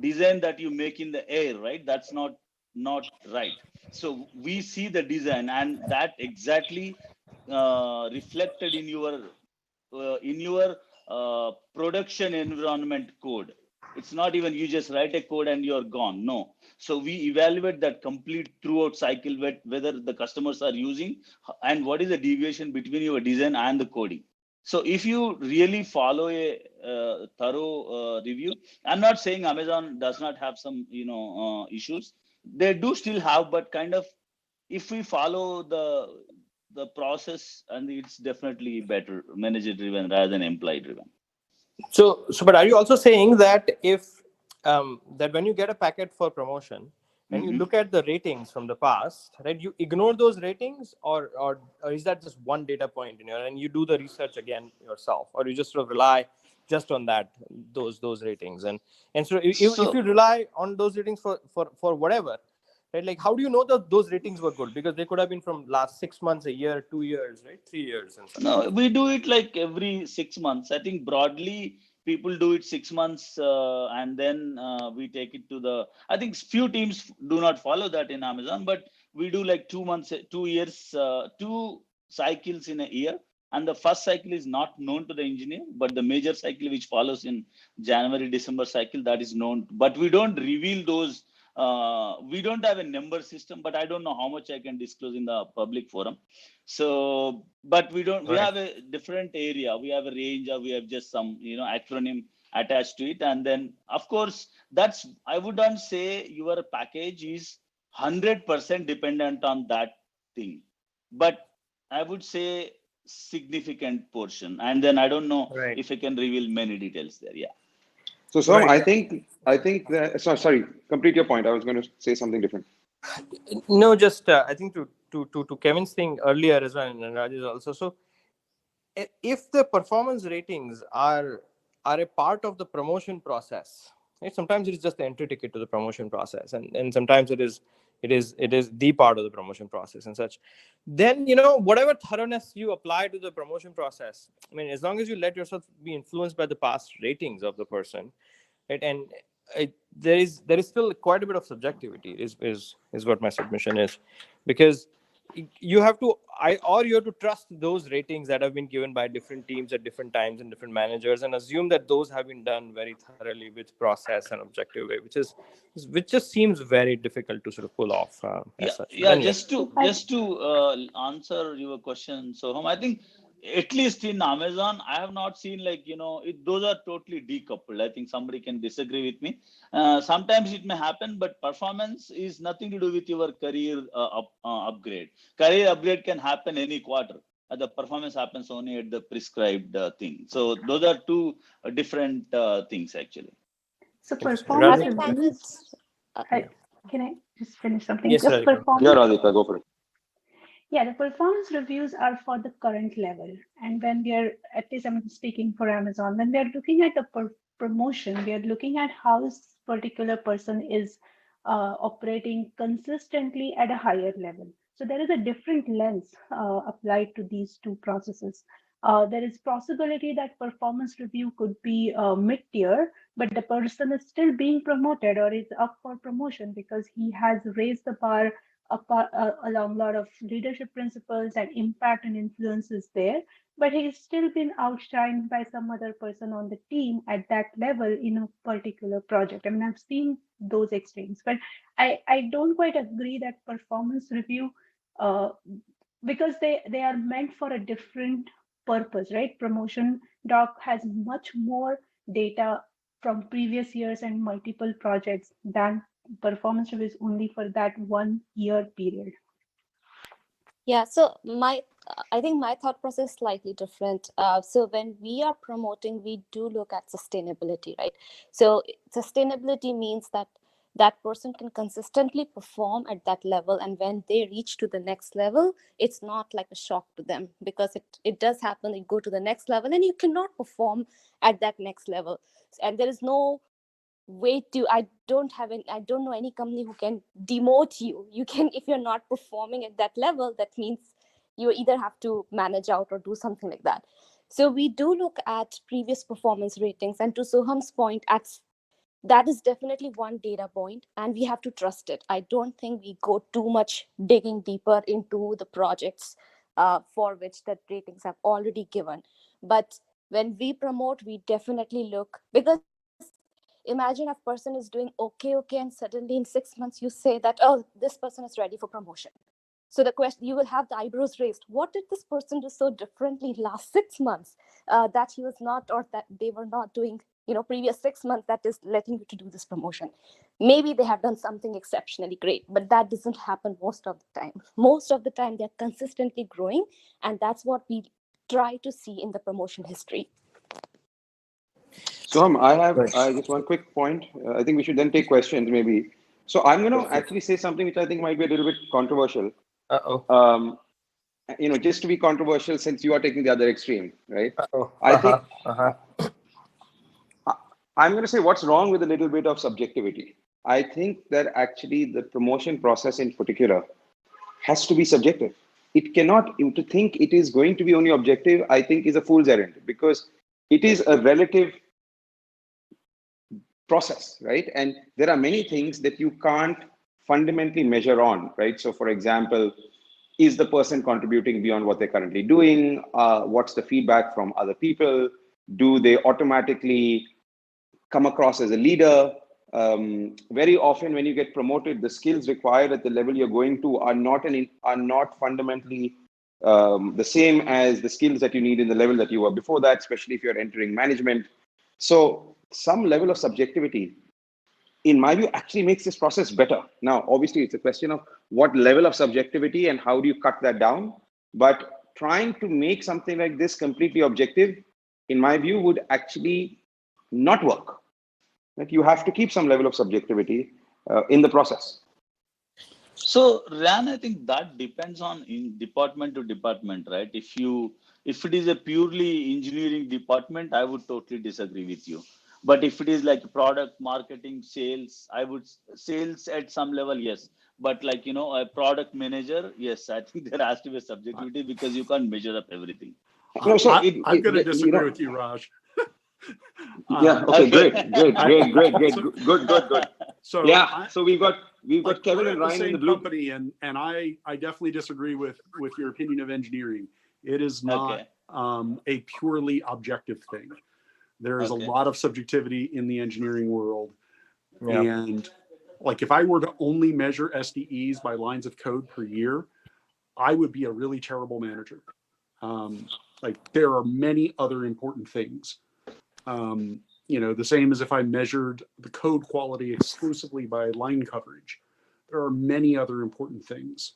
design that you make in the air, right? That's not right. So we see the design, and that exactly reflected in your production environment code. It's not even you just write a code and you're gone. No. So we evaluate that complete throughout cycle, whether the customers are using, and what is the deviation between your design and the coding. So if you really follow a thorough review, I'm not saying Amazon does not have some issues. They do still have, but kind of, if we follow the process, and it's definitely better manager driven rather than employee driven. So, but are you also saying that if that when you get a packet for promotion and you Hmm. look at the ratings from the past, right, you ignore those ratings, or is that just one data point in your, and you do the research again yourself, or you just sort of rely just on that those ratings, and so if you So rely on those ratings for whatever, right, like how do you know that those ratings were good, because they could have been from last 6 months, a year, 2 years, right, 3 years, and such. no, we do it like every 6 months. I think broadly people do it 6 months, and then we take it to the. I think few teams do not follow that in Amazon, but we do like 2 months, 2 years, 2 cycles in a year. And the first cycle is not known to the engineer, but the major cycle which follows in January, December cycle, that is known. But we don't reveal those. We don't have a number system, but I don't know how much I can disclose in the public forum. So, but we don't, we Right. have a different area. We have a range, or we have just some, acronym attached to it. And then, of course, I wouldn't say your package is 100% dependent on that thing, but I would say significant portion. And then I don't know Right. if I can reveal many details there. Yeah. So, Sam, Right. I think that, sorry, complete your point. I was going to say something different. No, just I think to Kevin's thing earlier as well, and Raj's also. So if the performance ratings are a part of the promotion process, right? Sometimes it is just the entry ticket to the promotion process, and sometimes it is the part of the promotion process and such. Then whatever thoroughness you apply to the promotion process, I mean, as long as you let yourself be influenced by the past ratings of the person, right, and there is still quite a bit of subjectivity is what my submission is, because you have to you have to trust those ratings that have been given by different teams at different times and different managers, and assume that those have been done very thoroughly with process and objective way, which just seems very difficult to sort of pull off as Yeah, such. But yeah. anyway. Just to If I just to answer your question, so I think at least in Amazon, I have not seen like those are totally decoupled. I think somebody can disagree with me. Sometimes it may happen, but performance is nothing to do with your career upgrade. Career upgrade can happen any quarter. The performance happens only at the prescribed thing. So those are two different things actually. So Interesting. performance Razi? reviews, Sometimes uh, I, Yeah. can I just finish something? Yes, The Radhika. Yeah, performance, Radhika, go for it. yeah, the performance reviews are for the current level. And when we are, at least I'm speaking for Amazon, when we are looking at the promotion, we are looking at how this particular person is operating consistently at a higher level. So there is a different lens applied to these two processes. There is possibility that performance review could be mid-tier, but the person is still being promoted or is up for promotion because he has raised the bar along a lot of leadership principles and impact and influence is there, but he's still been outshined by some other person on the team at that level in a particular project. I mean, I've seen those extremes, but I don't quite agree that performance review, uh, because they are meant for a different purpose, right? Promotion doc has much more data from previous years and multiple projects than performance reviews only for that 1 year period. Yeah, so I think my thought process is slightly different. So when we are promoting, we do look at sustainability, right? So sustainability means that that person can consistently perform at that level, and when they reach to the next level, it's not like a shock to them, because it does happen. You go to the next level and you cannot perform at that next level, and there is no way to, I don't know any company who can demote you. You can, if you're not performing at that level, that means you either have to manage out or do something like that. So we do look at previous performance ratings, and to Soham's point, that is definitely one data point, and we have to trust it. I don't think we go too much digging deeper into the projects for which the ratings have already given. But when we promote, we definitely look, because imagine a person is doing okay, and suddenly in 6 months you say that, oh, this person is ready for promotion. So the question, you will have the eyebrows raised. What did this person do so differently last 6 months that he was not, or that they were not doing, previous 6 months, that is letting you to do this promotion? Maybe they have done something exceptionally great, but that doesn't happen most of the time. Most of the time, they're consistently growing, and that's what we try to see in the promotion history. Soham, I have Right. just one quick point. I think we should then take questions maybe. So I'm going to actually say something which I think might be a little bit controversial. Uh-oh. Just to be controversial, since you are taking the other extreme, right? Uh-oh. I think Uh-huh. I'm going to say what's wrong with a little bit of subjectivity. I think that actually the promotion process in particular has to be subjective. It cannot, to think it is going to be only objective, I think is a fool's errand, because it is a relative process, right? And there are many things that you can't fundamentally measure on, right? So for example, is the person contributing beyond what they're currently doing? What's the feedback from other people? Do they automatically come across as a leader? Very often when you get promoted, the skills required at the level you're going to are not fundamentally the same as the skills that you need in the level that you were before that, especially if you're entering management. So some level of subjectivity, in my view, actually makes this process better. Now, obviously, it's a question of what level of subjectivity and how do you cut that down. But trying to make something like this completely objective, in my view, would actually not work. Like, you have to keep some level of subjectivity in the process. So, Ran, I think that depends on in department to department, right? If it is a purely engineering department, I would totally disagree with you. But if it is like product marketing, sales, sales at some level, yes. But like, a product manager, yes, I think there has to be a subjectivity because you can't measure up everything. No, so I'm going to disagree with you, Raj. Yeah. Okay. Great. Good. So Yeah. So we've got like, Kevin we're and at the Ryan in same the blue. company, and I definitely disagree with your opinion of engineering. It is not a purely objective thing. There is a lot of subjectivity in the engineering world, and like, if I were to only measure SDEs by lines of code per year, I would be a really terrible manager. Like, there are many other important things. The same as if I measured the code quality exclusively by line coverage. There are many other important things.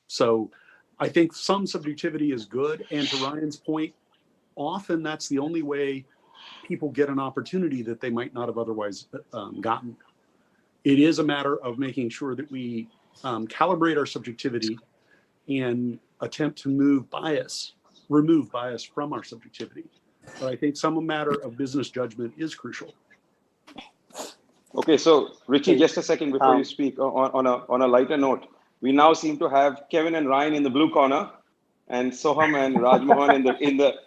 So I think some subjectivity is good. And to Ryan's point, often that's the only way people get an opportunity that they might not have otherwise gotten. It is a matter of making sure that we calibrate our subjectivity and attempt to remove bias from our subjectivity. But I think some matter of business judgment is crucial. Okay, so Richie, Hey, just a second before you um, speak. On a lighter note, we now seem to have Kevin and Ryan in the blue corner, and Soham and Rajmohan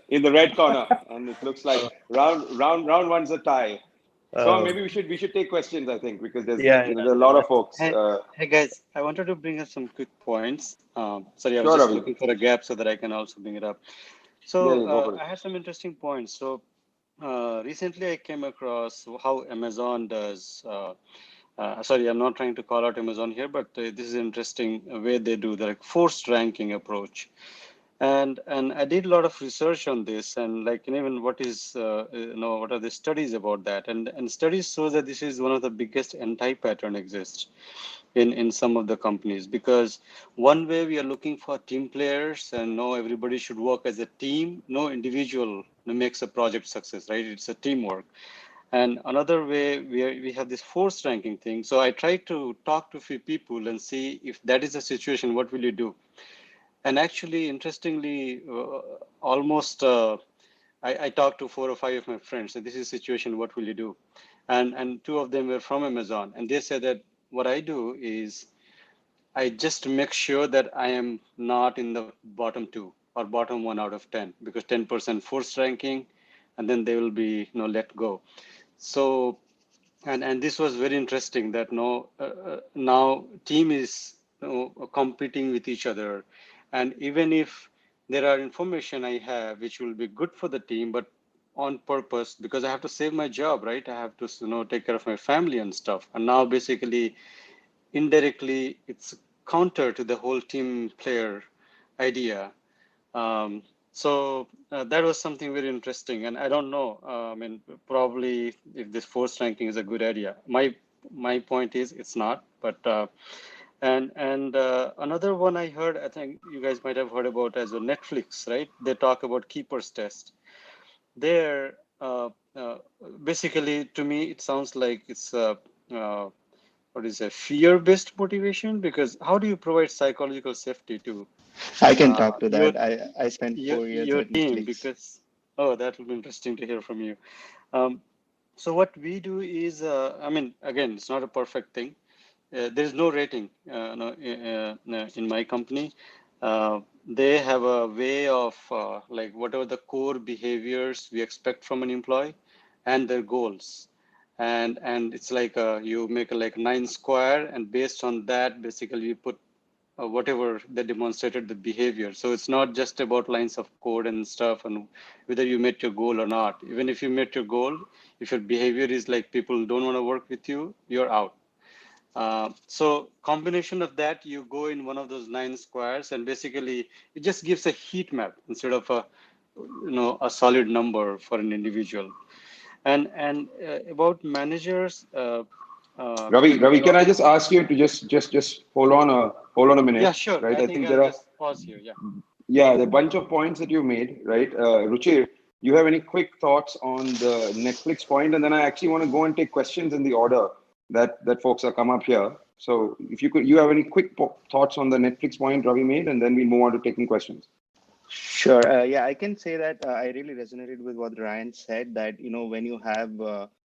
in the red corner, and it looks like round one's a tie. So Uh, maybe we should take questions, I think, because there's yeah, there yeah, are a lot of folks. hey, hey guys, I wanted to bring up some quick points. Sorry, I was Sure, just Ravi. looking for a gap so that I can also bring it up. Yeah, So yeah, go for it. I had some interesting points. So recently I came across how Amazon does. Sorry, I'm not trying to call out Amazon here, but this is interesting way they do the like forced ranking approach. And I did a lot of research on this, and like even what is what are the studies about that, and studies show that this is one of the biggest anti-pattern exists in some of the companies, because one way we are looking for team players and no everybody should work as a team, no individual makes a project success, right? It's a teamwork. And another way we have this forced ranking thing. So I tried to talk to a few people and see if that is the situation, what will you do? And actually, interestingly, almost I talked to 4 or 5 of my friends. So this is a situation. What will you do? And two of them were from Amazon, and they said that what I do is I just make sure that I am not in the bottom two or bottom 1 out of 10, because 10% forced ranking, and then they will be let go. So and this was very interesting that now team is competing with each other, and even if there are information I have which will be good for the team, but on purpose, because I have to save my job, right? I have to take care of my family and stuff, and now basically indirectly it's counter to the whole team player idea. So that was something very interesting, and I don't know. I mean, probably if this force ranking is a good idea. My point is it's not. But another one I heard, I think you guys might have heard about as a Netflix, right? They talk about keepers test. There, basically, to me, it sounds like it's uh, what is a fear-based motivation, because how do you provide psychological safety to I can talk to your that. I spent 4 years your at team? Netflix. Because oh, that will be interesting to hear from you. um, so what we do is I mean, again, it's not a perfect thing. There's no rating in my company. They have a way of like whatever the core behaviors we expect from an employee and their goals, and it's like you make a like 9 square, and based on that basically you put whatever they demonstrated the behavior. So it's not just about lines of code and stuff and whether you met your goal or not. Even if you met your goal, if your behavior is like people don't want to work with you, you're out. So combination of that, you go in one of those 9 squares, and basically it just gives a heat map instead of a solid number for an individual. And about managers, I mean, Ravi, can I just ask you to just hold on a yeah, minute, sure. right? I I think think I'll there are just pause here. Yeah. yeah, the bunch of points that you made, right? Ruchir, you have any quick thoughts on the Netflix point? And then I actually want to go and take questions in the order that folks are come up here. So if you could, you have any quick thoughts on the Netflix point Ravi made, and then we move on to taking questions. Sure. Yeah, I can say that I really resonated with what Ryan said, that, when you have,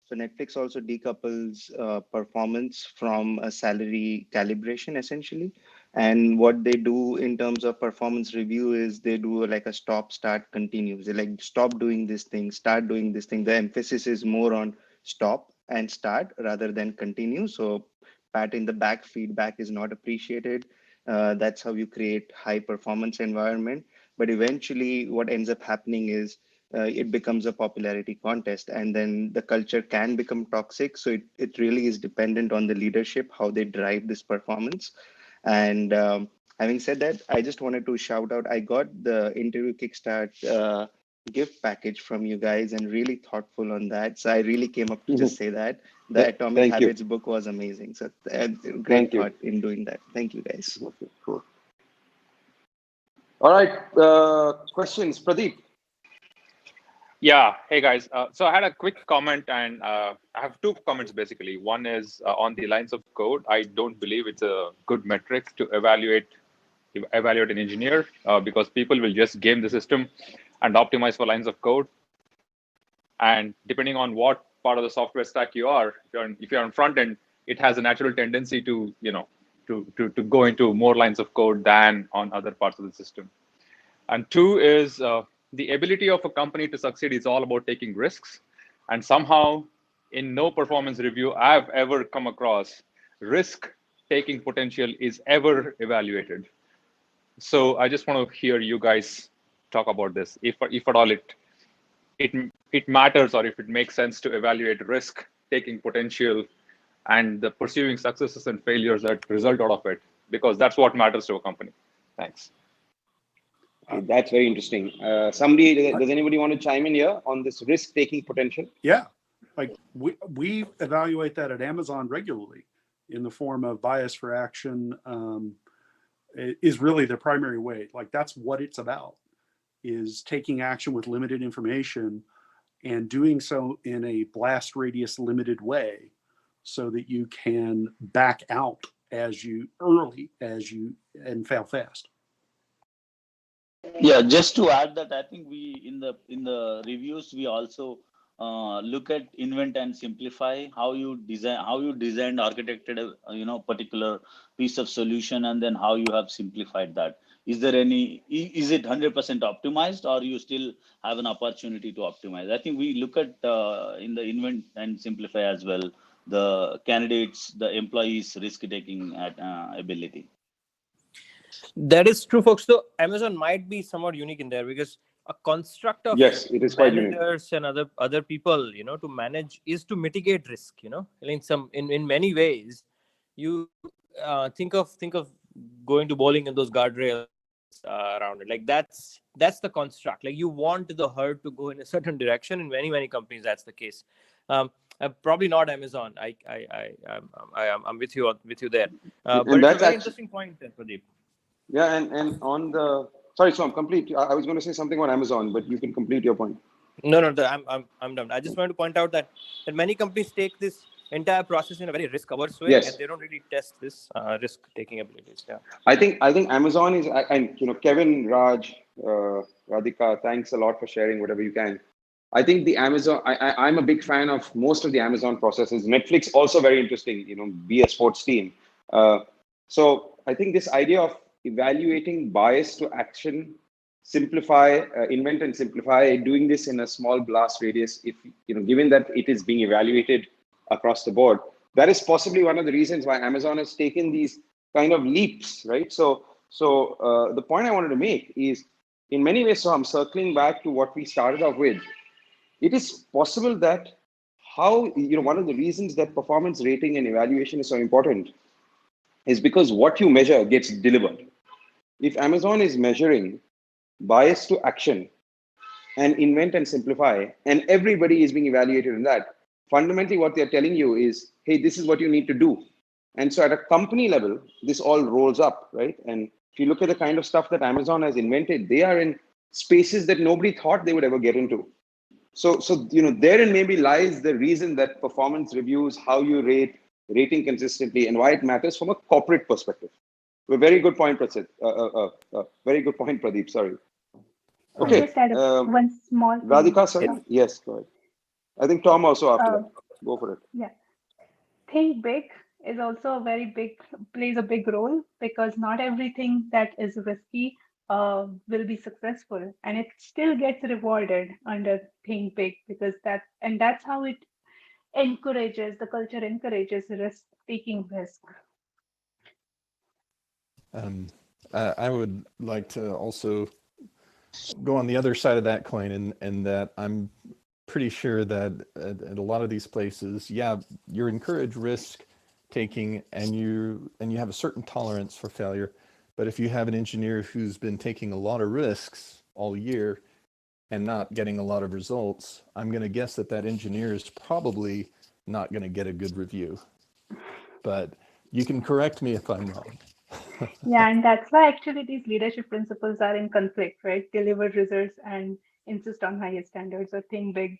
so Netflix also decouples performance from a salary calibration essentially. And what they do in terms of performance review is they do like a stop, start, continues. They like stop doing this thing, start doing this thing. The emphasis is more on stop and start rather than continue. So pat in the back feedback is not appreciated. That's how you create high performance environment. But eventually what ends up happening is it becomes a popularity contest, and then the culture can become toxic. So it really is dependent on the leadership, how they drive this performance. And having said that, I just wanted to shout out, I got the interview Kickstart gift package from you guys, and really thoughtful on that. So I really came up to just say that the Atomic Thank you. Habits book was amazing. So great Thank you. thought in doing that. Thank you guys. Okay, cool. All right. Questions, Pradeep. Yeah. Hey guys. So I had a quick comment, and I have two comments basically. One is on the lines of code. I don't believe it's a good metric to evaluate an engineer because people will just game the system and optimize for lines of code. And depending on what part of the software stack you are. If you're on front end, it has a natural tendency to to go into more lines of code than on other parts of the system. And two is the ability of a company to succeed is all about taking risks. And somehow, in no performance review I've ever come across, risk taking potential is ever evaluated. So I just want to hear you guys talk about this. If at all it matters, or if it makes sense to evaluate risk taking potential and the pursuing successes and failures that result out of it, because that's what matters to a company. Thanks. Okay, that's very interesting. Does anybody want to chime in here on this risk-taking potential? Yeah, like we evaluate that at Amazon regularly in the form of bias for action. Is really the primary way. Like that's what it's about, is taking action with limited information and doing so in a blast radius limited way so that you can back out and fail fast. Yeah, just to add that, I think we in the reviews we also look at invent and simplify, how you designed, architected a particular piece of solution, and then how you have simplified that. Is it 100% optimized, or you still have an opportunity to optimize? I think we look at in the invent and simplify as well, the candidates, the employees' risk-taking ability. That is true, folks. So Amazon might be somewhat unique in there, because a construct of Yes, it is quite unique. managers and other people, to manage is to mitigate risk. In many ways, you think of going to bowling and those guardrails around it. Like that's the construct. Like you want the herd to go in a certain direction. In many companies, that's the case. Probably not Amazon. I'm with you there. But it's a very interesting point, Pradeep. Yeah, and on the sorry, so I'm complete. I was going to say something on Amazon, but you can complete your point. No, I'm done. I just wanted to point out that many companies take this entire process in a very risk-averse way, Yes. and they don't really test this risk-taking abilities. Yeah. I think Amazon is, and Kevin, Raj, Radhika, thanks a lot for sharing whatever you can. I think the Amazon, I'm a big fan of most of the Amazon processes. Netflix also very interesting. Be a sports team. So I think this idea of evaluating bias to action, simplify, invent and simplify, doing this in a small blast radius, if given that it is being evaluated across the board, that is possibly one of the reasons why Amazon has taken these kind of leaps, right? So the point I wanted to make is, in many ways, so I'm circling back to what we started off with. It is possible that one of the reasons that performance rating and evaluation is so important is because what you measure gets delivered. If Amazon is measuring bias to action and invent and simplify, and everybody is being evaluated in that, fundamentally what they're telling you is, hey, this is what you need to do. And so at a company level, this all rolls up, right? And if you look at the kind of stuff that Amazon has invented, they are in spaces that nobody thought they would ever get into. So therein maybe lies the reason that performance reviews, how you rating consistently, and why it matters from a corporate perspective. A very good point, Pradeep. Very good point, Pradeep. Sorry. Okay. Just add one small thing. Radhika, sorry. Yes, go ahead. I think Tom also after that. Go for it. Yeah. Think big is also plays a big role, because not everything that is risky will be successful, and it still gets rewarded under think big, because that's how the culture encourages taking risk. I would like to also go on the other side of that coin, and that I'm pretty sure that at a lot of these places, yeah, you're encouraged risk taking, and you have a certain tolerance for failure. But if you have an engineer who's been taking a lot of risks all year and not getting a lot of results, I'm going to guess that engineer is probably not going to get a good review. But you can correct me if I'm wrong. Yeah, and that's why actually these leadership principles are in conflict, right? Deliver results and insist on highest standards, or think big.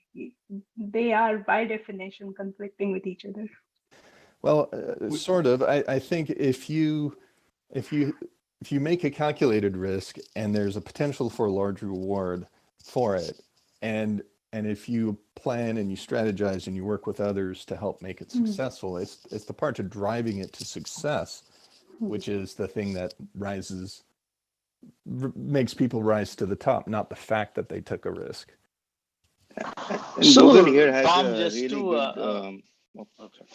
They are by definition conflicting with each other. Well, sort of. I think if you make a calculated risk and there's a potential for a large reward for it, and And if you plan and you strategize and you work with others to help make it successful, it's the part of driving it to success, which is the thing that makes people rise to the top, not the fact that they took a risk. And So, Google here has Tom, a just really to good. okay.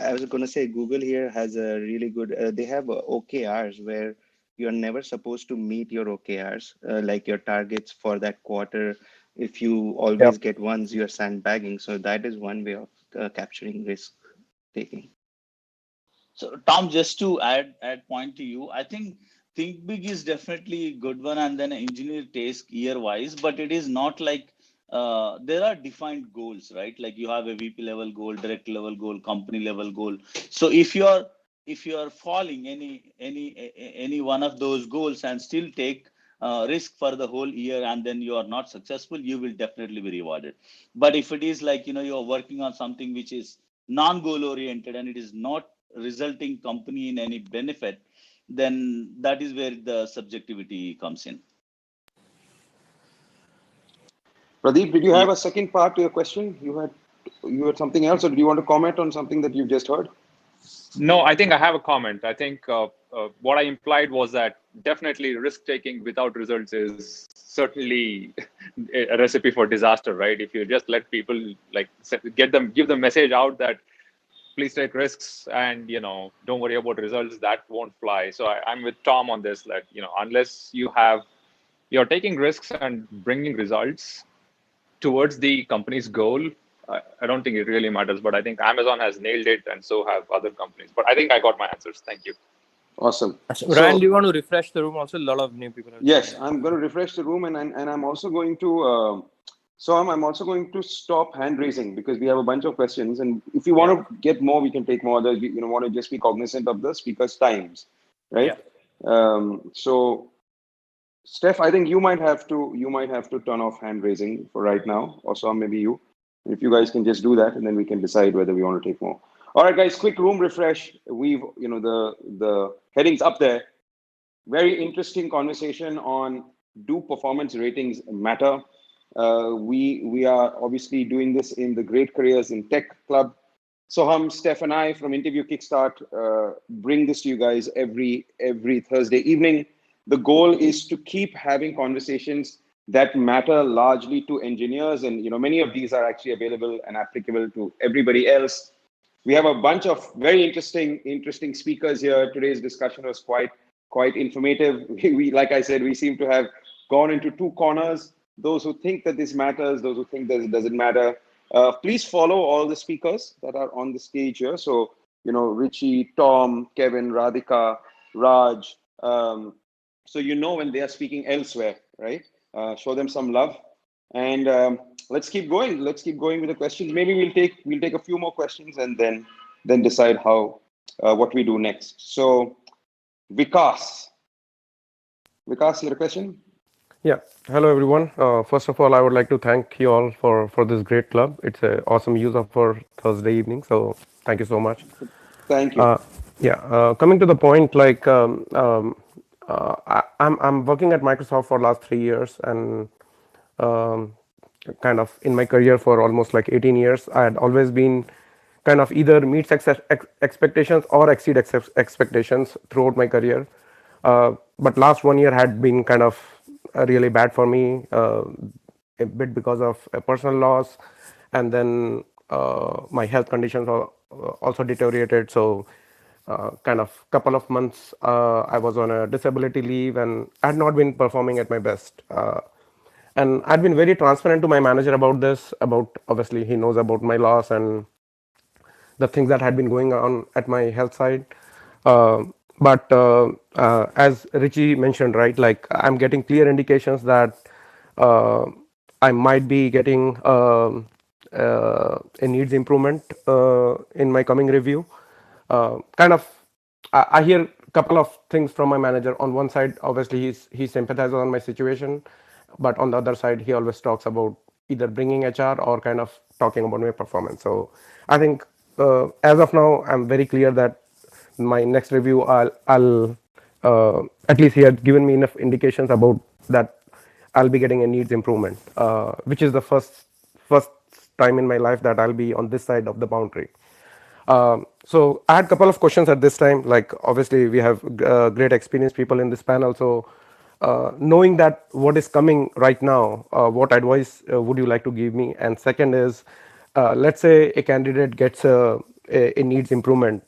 I was going to say Google here has a really good. They have OKRs where you're never supposed to meet your OKRs, like your targets for that quarter. If you Yep. always get ones, you're sandbagging. So that is one way of capturing risk taking. So Tom, just to add point to you, I think big is definitely a good one, and then engineer task year wise, but it is not like there are defined goals, right? Like you have a VP level goal, direct level goal, company level goal. So if you are falling any one of those goals and still take risk for the whole year and then you are not successful, you will definitely be rewarded. But if it is like you're working on something which is non-goal oriented and it is not resulting company in any benefit, then that is where the subjectivity comes in. Pradeep, did you Yeah. have a second part to your question? You had something else, or do you want to comment on something that you've just heard? No, I think I have a comment. I think what I implied was that definitely risk taking without results is certainly a recipe for disaster, right? If you just let people like give them message out that please take risks and don't worry about results, that won't fly. So I'm with Tom on this, that unless you're taking risks and bringing results towards the company's goal, I don't think it really matters. But I think Amazon has nailed it, and so have other companies. But I think I got my answers. Thank you. Awesome. Ryan, do you want to refresh the room? Also, a lot of new people have Yes, joined. I'm going to refresh the room, and I'm also going to. So I'm also going to stop hand raising because we have a bunch of questions, and if you want to get more, we can take more. Others, want to just be cognizant of the speakers' times, right? So, Steph, I think you might have to turn off hand raising for right now, or so maybe you. If you guys can just do that, and then we can decide whether we want to take more. All right, guys, quick room refresh. We've the headings up there. Very interesting conversation on, do performance ratings matter? We are obviously doing this in the Great Careers in Tech Club. Soham, Steph, and I from Interview Kickstart bring this to you guys every Thursday evening. The goal is to keep having conversations that matter largely to engineers, and many of these are actually available and applicable to everybody else. We have a bunch of very interesting speakers here. Today's discussion was quite informative. We, like I said, we seem to have gone into two corners: those who think that this matters, those who think that it doesn't matter. Please follow all the speakers that are on the stage here. So, Richie, Tom, Kevin, Radhika, Raj. So when they are speaking elsewhere, right? Show them some love, and let's keep going. Let's keep going with the questions. Maybe we'll take a few more questions and then decide how what we do next. So, Vikas, you had a question? Yeah. Hello, everyone. First of all, I would like to thank you all for this great club. It's an awesome use of our Thursday evening. So thank you so much. Thank you. Coming to the point, like I'm working at Microsoft for last 3 years, and kind of in my career for almost like 18 years, I had always been kind of either meets expectations or exceed expectations throughout my career. But last 1 year had been kind of really bad for me, a bit because of a personal loss, and then my health conditions also deteriorated. So kind of couple of months I was on a disability leave and I had not been performing at my best. And I'd been very transparent to my manager about this, about obviously he knows about my loss and the things that had been going on at my health side. But as Richie mentioned, right, like I'm getting clear indications that I might be getting a needs improvement in my coming review. Kind of, I hear a couple of things from my manager. On one side, obviously, he sympathizes on my situation, but on the other side, he always talks about either bringing HR or kind of talking about my performance. So I think as of now, I'm very clear that my next review, I'll at least he had given me enough indications about that I'll be getting a needs improvement, which is the first time in my life that I'll be on this side of the boundary. So I had a couple of questions at this time. Like obviously we have great experienced people in this panel. So knowing that what is coming right now, what advice would you like to give me? And second is, let's say a candidate gets a needs improvement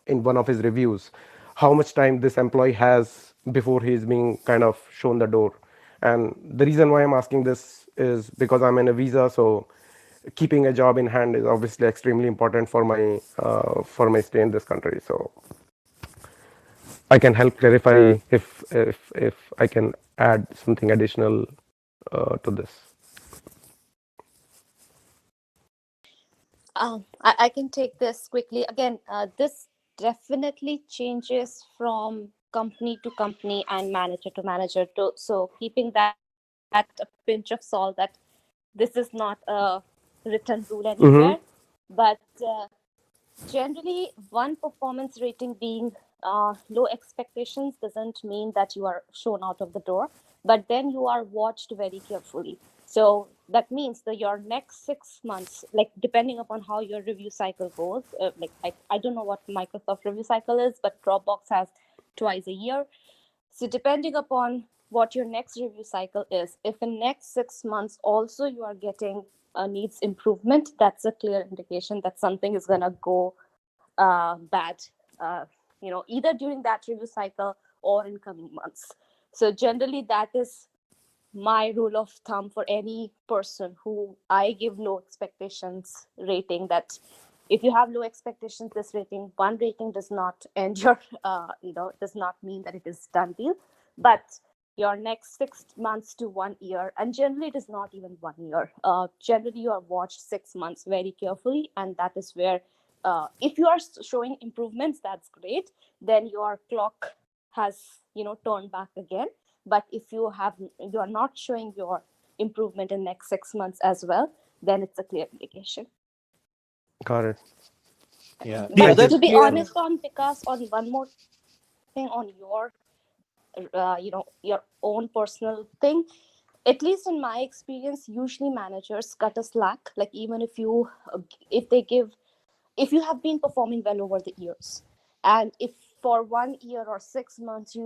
in one of his reviews. How much time this employee has before he's being kind of shown the door? And the reason why I'm asking this is because I'm in a visa, so keeping a job in hand is obviously extremely important for my stay in this country. So I can help clarify if I can add something additional to this. I can take this quickly. Again, this definitely changes from company to company and manager to manager. So keeping that a pinch of salt that this is not a written rule anywhere, Mm-hmm. but generally, one performance rating being low expectations doesn't mean that you are shown out of the door, but then you are watched very carefully. So that means that your next 6 months, like depending upon how your review cycle goes, I don't know what Microsoft review cycle is, but Dropbox has twice a year. So depending upon what your next review cycle is, if in next 6 months also you are getting a needs improvement, that's a clear indication that something is gonna go bad, either during that review cycle or in coming months. So generally, that is my rule of thumb for any person who I give low expectations rating. That if you have low expectations, this rating, one rating does not end your, does not mean that it is done deal, but your next 6 months to 1 year, and generally it is not even 1 year. Generally, you are watched 6 months very carefully, and that is where, if you are showing improvements, that's great. Then your clock has, turned back again. But if you are not showing your improvement in next 6 months as well, then it's a clear indication. Got it. Yeah. The But other to be clear honest, on Vikas, on one more thing on your own personal thing, at least in my experience, usually managers cut a slack. Like even if you have been performing well over the years, and if for 1 year or 6 months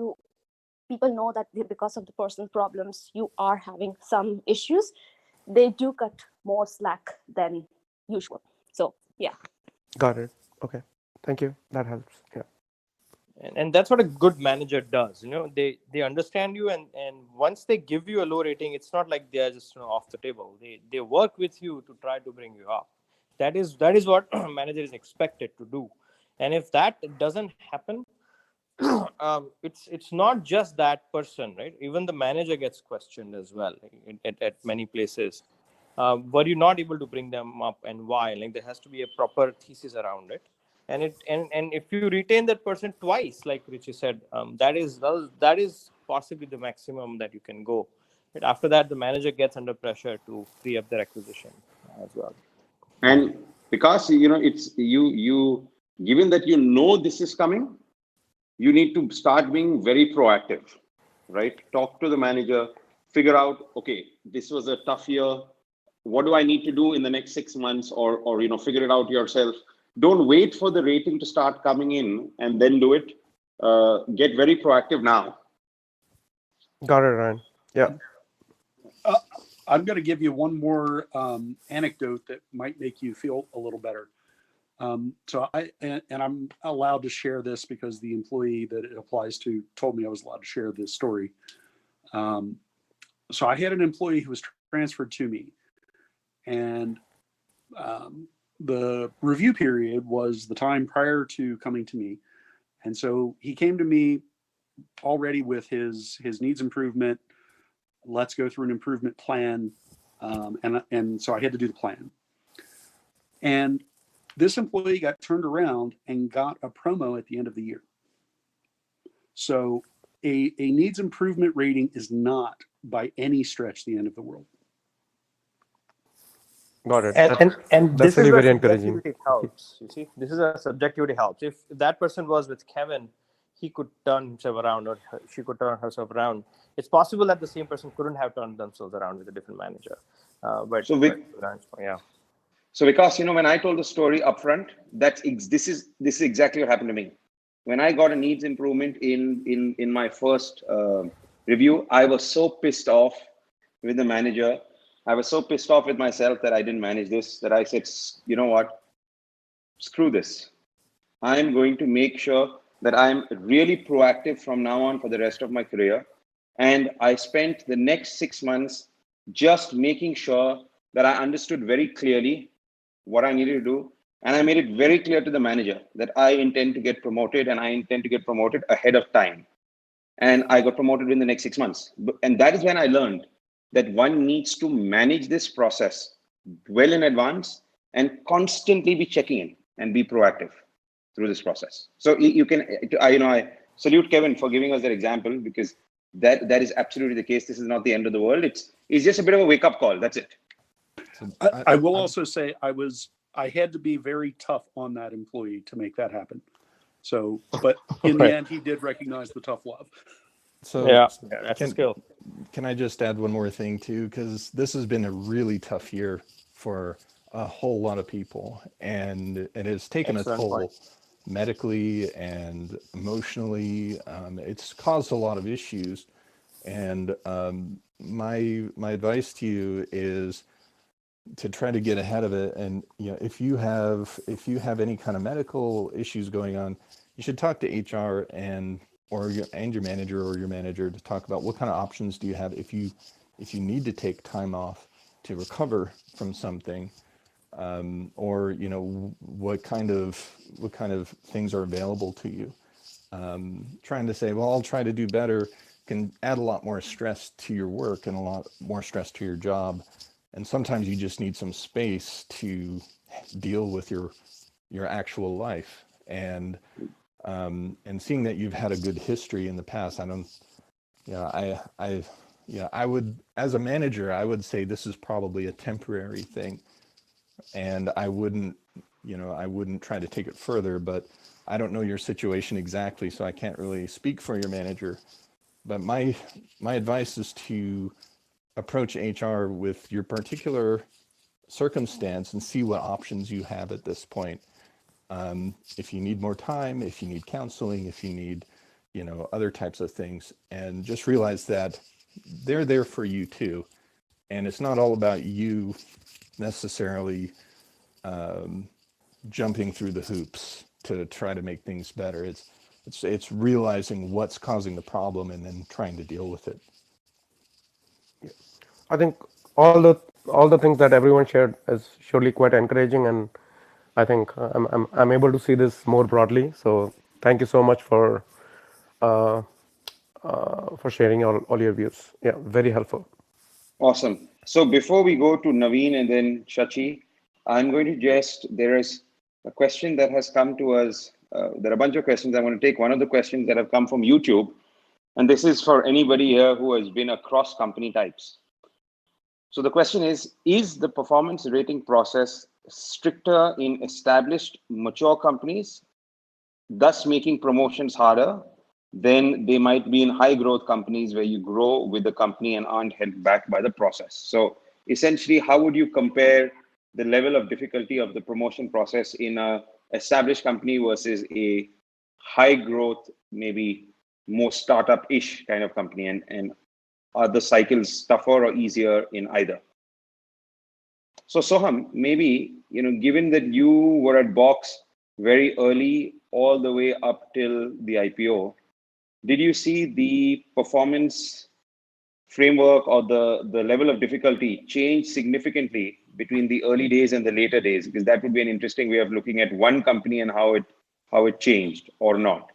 people know that because of the personal problems you are having some issues, they do cut more slack than usual. So yeah. Got it. Okay. Thank you. That helps. Yeah. and that's what a good manager does. They understand you, and once they give you a low rating, it's not like they're just off the table. They work with you to try to bring you up. That is what a manager is expected to do. And if that doesn't happen, it's not just that person, right? Even the manager gets questioned as well, at many places. Were you not able to bring them up, and why? Like there has to be a proper thesis around it. And if you retain that person twice, like Richie said, that is possibly the maximum that you can go. But after that, the manager gets under pressure to free up their acquisition as well. And because it's you given that this is coming, you need to start being very proactive, right? Talk to the manager, figure out, okay, this was a tough year. What do I need to do in the next 6 months, or figure it out yourself. Don't wait for the rating to start coming in and then do it. Get very proactive now. Got it, Ryan. Yeah. I'm going to give you one more anecdote that might make you feel a little better. So I'm allowed to share this because the employee that it applies to told me I was allowed to share this story. So I had an employee who was transferred to me, and the review period was the time prior to coming to me. And so he came to me already with his needs improvement. Let's go through an improvement plan. And so I had to do the plan. And this employee got turned around and got a promo at the end of the year. So a needs improvement rating is not by any stretch the end of the world. Got it. And That's this is really where very encouraging. subjectivity helps. You see, this is where subjectivity helps. If that person was with Kevin, he could turn himself around, or she could turn herself around. It's possible that the same person couldn't have turned themselves around with a different manager. But So yeah. So because when I told the story upfront, this is exactly what happened to me. When I got a needs improvement in my first review, I was so pissed off with the manager. I was so pissed off with myself that I didn't manage this, that I said, you know what, screw this. I'm going to make sure that I'm really proactive from now on for the rest of my career. And I spent the next 6 months just making sure that I understood very clearly what I needed to do. And I made it very clear to the manager that I intend to get promoted, and I intend to get promoted ahead of time. And I got promoted in the next 6 months. And that is when I learned that one needs to manage this process well in advance and constantly be checking in and be proactive through this process. So you can, I salute Kevin for giving us that example, because that is absolutely the case. This is not the end of the world. It's just a bit of a wake-up call. That's it. So I will also say I had to be very tough on that employee to make that happen. So, but in the end, he did recognize the tough love. So Yeah, that's a skill. Can I just add one more thing too? Because this has been a really tough year for a whole lot of people, and it has taken Excellent a toll point. medically and emotionally. It's caused a lot of issues, and my advice to you is to try to get ahead of it. And if you have any kind of medical issues going on, you should talk to HR and your manager, or your manager, to talk about what kind of options do you have if you need to take time off to recover from something, or what kind of things are available to you. Trying to say, well, I'll try to do better, can add a lot more stress to your work and a lot more stress to your job. And sometimes you just need some space to deal with your actual life. And seeing that you've had a good history in the past, I would, as a manager, I would say this is probably a temporary thing, and I wouldn't try to take it further. But I don't know your situation exactly, so I can't really speak for your manager. But my advice is to approach HR with your particular circumstance and see what options you have at this point. If you need more time, if you need counseling, if you need, other types of things, and just realize that they're there for you too. And it's not all about you necessarily jumping through the hoops to try to make things better. It's realizing what's causing the problem and then trying to deal with it. I think all the things that everyone shared is surely quite encouraging, and I think I'm able to see this more broadly. So thank you so much for sharing all your views. Yeah, very helpful. Awesome. So before we go to Naveen and then Shachi, I'm going to there is a question that has come to us. There are a bunch of questions. I want to take one of the questions that have come from YouTube. And this is for anybody here who has been across company types. So the question is the performance rating process stricter in established, mature companies, thus making promotions harder than they might be in high growth companies where you grow with the company and aren't held back by the process? So essentially, how would you compare the level of difficulty of the promotion process in a established company versus a high growth, maybe more startup-ish kind of company? And are the cycles tougher or easier in either? So Soham, maybe, given that you were at Box very early, all the way up till the IPO, did you see the performance framework or the level of difficulty change significantly between the early days and the later days? Because that would be an interesting way of looking at one company and how it changed or not.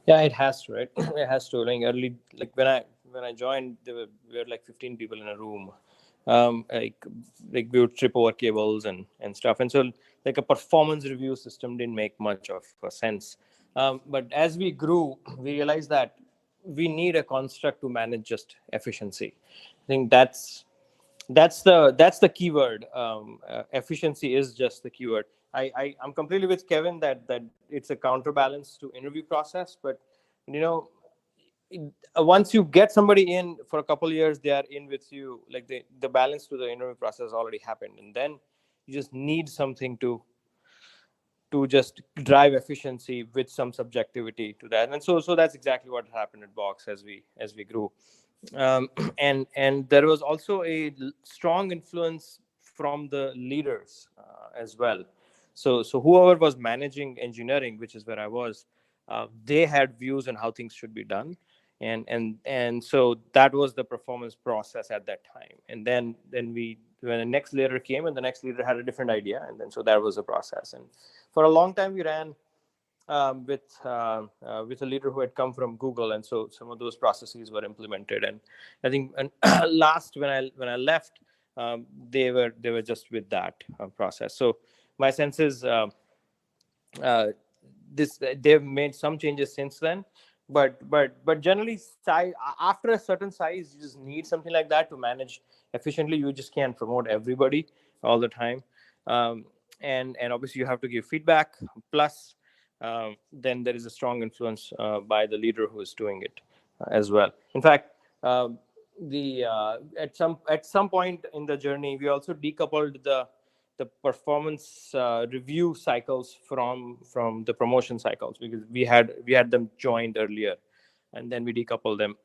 Yeah, it has to, right? It has to. Like early, like when I joined, we were like 15 people in a room. Like we would trip over cables and stuff, and so like a performance review system didn't make much of a sense. But as we grew, we realized that we need a construct to manage just efficiency. I think that's the keyword. Efficiency is just the keyword. I'm completely with Kevin that it's a counterbalance to interview process. But once you get somebody in for a couple of years, they are in with you. Like the balance to the interview process already happened, and then you just need something to just drive efficiency with some subjectivity to that. And so that's exactly what happened at Box as we grew. And there was also a strong influence from the leaders as well. So whoever was managing engineering, which is where I was, they had views on how things should be done, and so that was the performance process at that time. And then when the next leader came, and the next leader had a different idea, and then so that was the process. And for a long time we ran with a leader who had come from Google, and so some of those processes were implemented. And I think last when I left, they were just with that process. So my sense is this they've made some changes since then, but generally after a certain size, you just need something like that to manage efficiently. You just can't promote everybody all the time, and obviously you have to give feedback. Plus, then there is a strong influence by the leader who is doing it as well. In fact, the at some point in the journey, we also decoupled the performance review cycles from the promotion cycles, because we had them joined earlier, and then we decoupled them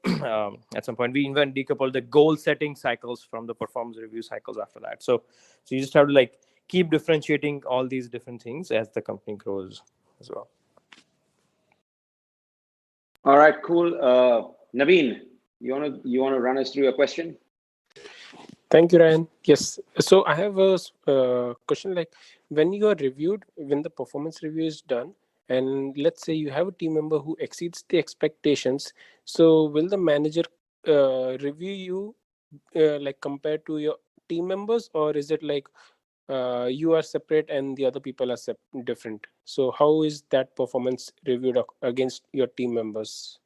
at some point. We even decoupled the goal setting cycles from the performance review cycles after that. So you just have to like keep differentiating all these different things as the company grows as well. All right, cool. Naveen, you wanna run us through your question? Thank you, Ryan. Yes. So I have a question, like when you are reviewed, when the performance review is done, and let's say you have a team member who exceeds the expectations, so will the manager review you like compared to your team members, or is it like you are separate and the other people are different? So how is that performance reviewed against your team members?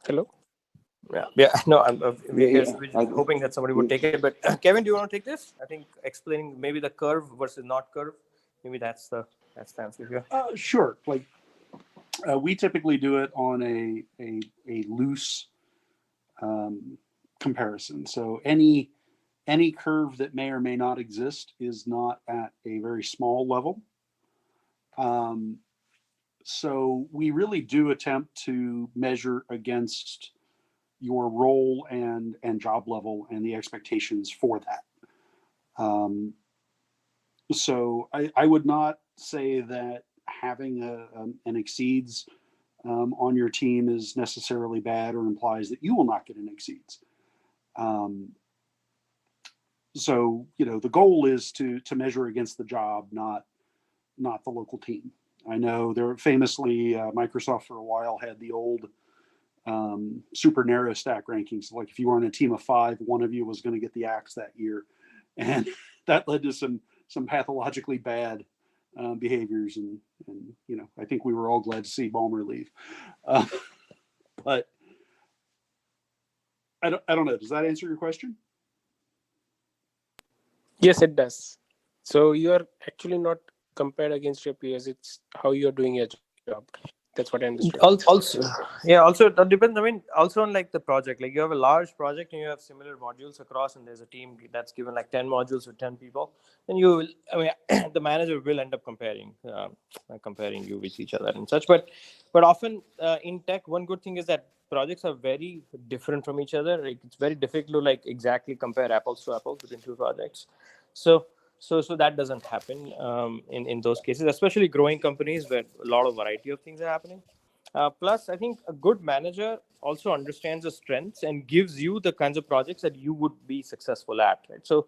Hello? Yeah. No, we're Yeah, here. We're just hoping that somebody would take it. But Kevin, do you want to take this? I think explaining maybe the curve versus not curve. Maybe that's the answer here. Sure. Like we typically do it on a loose comparison. So any curve that may or may not exist is not at a very small level. So we really do attempt to measure against your role and job level and the expectations for that. So I would not say that having an exceeds on your team is necessarily bad or implies that you will not get an exceeds. So the goal is to measure against the job, not the local team. I know there famously Microsoft for a while had the old super narrow stack rankings. Like if you were on a team of 5, one of you was going to get the axe that year, and that led to some pathologically bad behaviors. And I think we were all glad to see Ballmer leave. But I don't know. Does that answer your question? Yes, it does. So you are actually not compared against your peers. It's how you're doing your job. That's what I understood. Also that depends. I mean, also on like the project. Like you have a large project and you have similar modules across, and there's a team that's given like 10 modules with 10 people. Then the manager will end up comparing you with each other and such. But often in tech, one good thing is that projects are very different from each other. Like it's very difficult to like exactly compare apples to apples between two projects. So that doesn't happen in those cases, especially growing companies where a lot of variety of things are happening. Plus, I think a good manager also understands the strengths and gives you the kinds of projects that you would be successful at. Right. So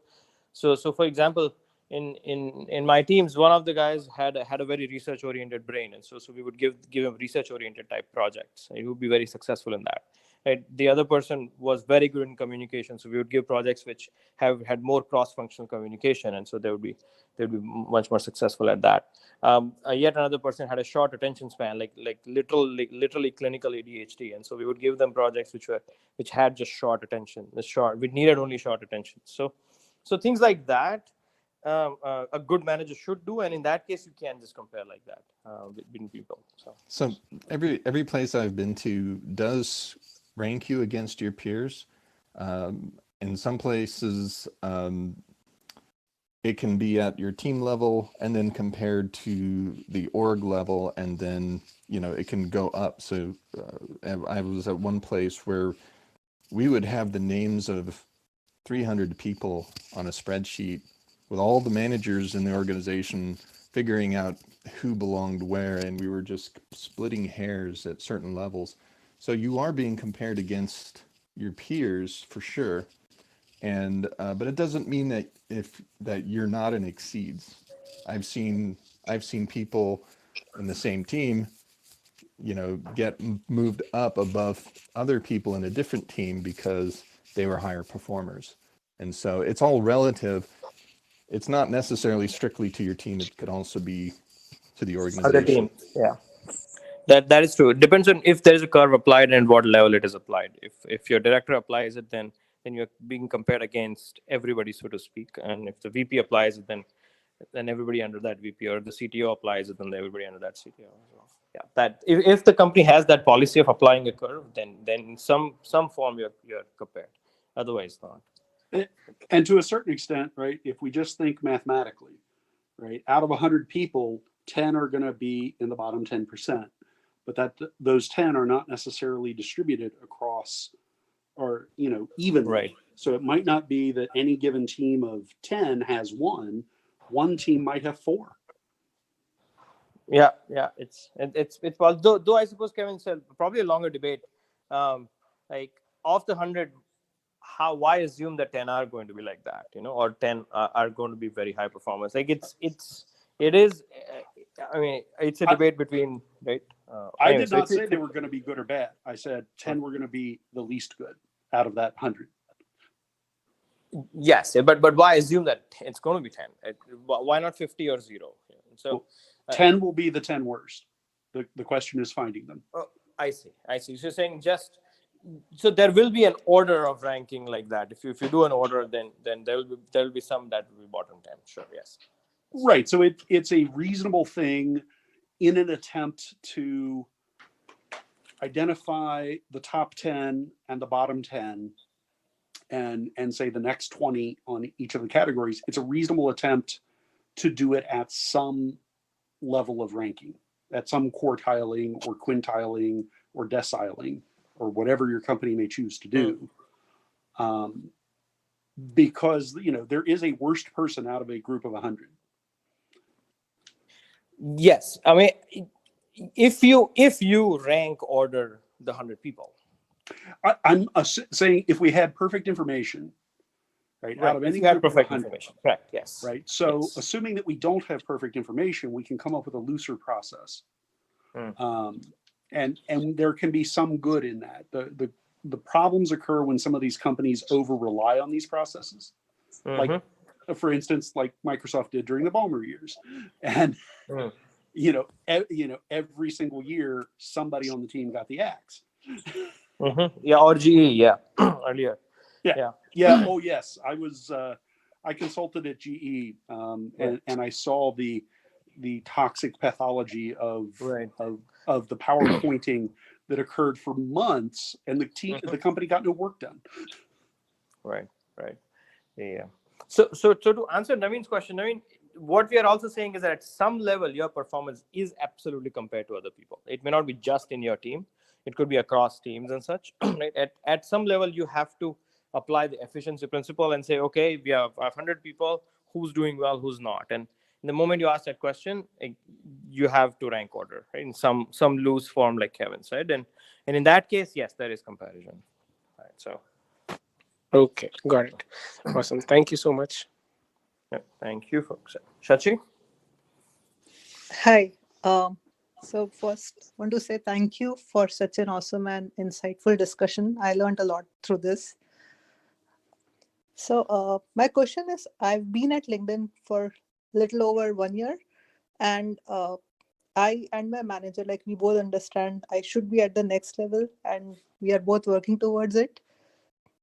for example, in my teams, one of the guys had a very research oriented brain, and so we would give him research oriented type projects, and he would be very successful in that. right? The other person was very good in communication, so we would give projects which have had more cross-functional communication, and so they would be much more successful at that. Yet another person had a short attention span, like literally clinical ADHD, and so we would give them projects which had just short attention, we needed only short attention. So things like that, a good manager should do, and in that case, you can just compare like that between people. So every place I've been to does rank you against your peers. In some places, it can be at your team level and then compared to the org level, and then it can go up. So I was at one place where we would have the names of 300 people on a spreadsheet with all the managers in the organization figuring out who belonged where, and we were just splitting hairs at certain levels. So you are being compared against your peers for sure, and but it doesn't mean that you're not in exceeds. I've seen people in the same team, get moved up above other people in a different team because they were higher performers, and so it's all relative. It's not necessarily strictly to your team. It could also be to the organization. Other team, yeah. That is true. It depends on if there is a curve applied and what level it is applied. If your director applies it, then you're being compared against everybody, so to speak. And if the VP applies it, then everybody under that VP, or the CTO applies it, then everybody under that CTO as well. Yeah, that if the company has that policy of applying a curve, then in some form you're compared. Otherwise not. And to a certain extent, right, if we just think mathematically, right, out of 100 people, 10 are going to be in the bottom 10%, but those 10 are not necessarily distributed across, or evenly. Right. So it might not be that any given team of 10 has one team might have 4. Yeah, it's though I suppose Kevin said probably a longer debate. Like of the 100, why assume that 10 are going to be like that, or 10 are going to be very high performance? Like it is. I mean, it's a debate between, right? I did not say they were going to be good or bad. I said 10 were going to be the least good out of that 100. Yes, but why assume that it's going to be 10? Why not 50 or 0? So 10 will be the 10 worst. The question is finding them. Oh, I see. So you're saying so there will be an order of ranking like that. If you do an order, then there will be some that will be bottom 10. Sure, yes. Right. So it's a reasonable thing in an attempt to identify the top 10 and the bottom 10 and say the next 20 on each of the categories. It's a reasonable attempt to do it at some level of ranking, at some quartiling or quintiling or deciling or whatever your company may choose to do. Because there is a worst person out of a group of 100. Yes, I mean, if you rank order the 100 people, I'm saying if we had perfect information, right, out of any group perfect information, correct? Yes. Right. So assuming that we don't have perfect information, we can come up with a looser process, and there can be some good in that. The problems occur when some of these companies over rely on these processes, like for instance, like Microsoft did during the Ballmer years, and every single year somebody on the team got the axe. Yeah, or GE, earlier. Yeah. Oh yes, I was. I consulted at GE, and I saw the toxic pathology of the PowerPointing that occurred for months, and the company got no work done. Right. Yeah. So to answer Naveen's question, what we are also saying is that at some level, your performance is absolutely compared to other people. It may not be just in your team. It could be across teams and such. Right? At some level, you have to apply the efficiency principle and say, okay, we have 100 people, who's doing well, who's not. And the moment you ask that question, you have to rank order, right? In some loose form, like Kevin said. And in that case, yes, there is comparison. Right, so. Okay, got it. Awesome. Thank you so much. Yeah, thank you, folks. Shachi? Hi. So first, I want to say thank you for such an awesome and insightful discussion. I learned a lot through this. So my question is, I've been at LinkedIn for little over 1 year, and I and my manager, like we both understand I should be at the next level, and we are both working towards it.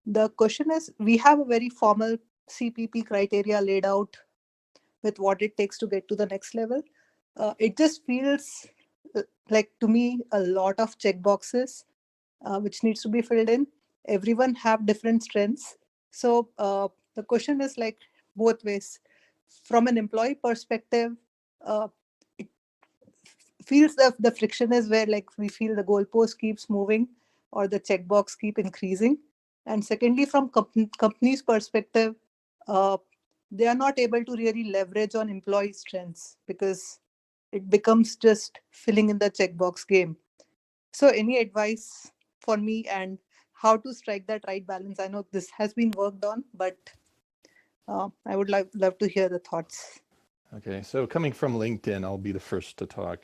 The question is, we have a very formal CPP criteria laid out with what it takes to get to the next level. It just feels like to me a lot of check boxes which needs to be filled in. Everyone have different strengths. So the question is like both ways. From an employee perspective, it feels the friction is where like we feel the goalpost keeps moving or the checkbox keep increasing. And secondly, from company's perspective, uh, they are not able to really leverage on employee strengths because it becomes just filling in the checkbox game. So any advice for me and how to strike that right balance? I know this has been worked on, but I would love to hear the thoughts. Okay, so coming from LinkedIn, I'll be the first to talk.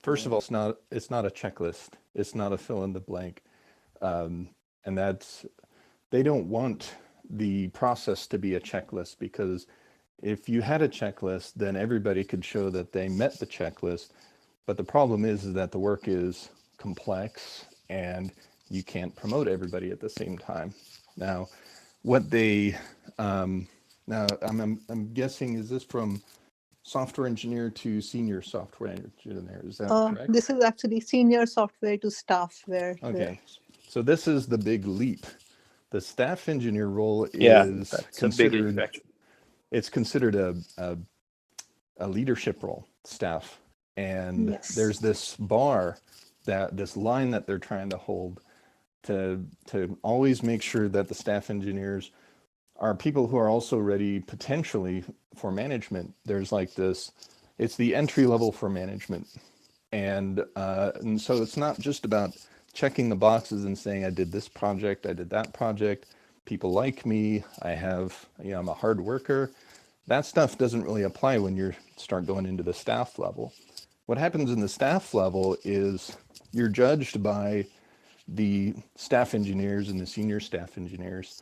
First of all, it's not a checklist. It's not a fill in the blank, and that's they don't want the process to be a checklist, because if you had a checklist, then everybody could show that they met the checklist. But the problem is that the work is complex and you can't promote everybody at the same time. Now, what they now I'm guessing, is this from software engineer to senior software engineer? Is that correct? This is actually senior software to staff where Okay, so this is the big leap. The staff engineer role Yeah, is that's a big considered, effect. it's considered a leadership role, staff. And Yes. there's this bar, that this line that they're trying to hold to always make sure that the staff engineers are people who are also ready potentially for management. There's like this, it's the entry level for management. And so it's not just about checking the boxes and saying, I did this project, I did that project, people like me, I have, you know, I'm a hard worker. That stuff doesn't really apply when you start going into the staff level. What happens in the staff level is you're judged by the staff engineers and the senior staff engineers.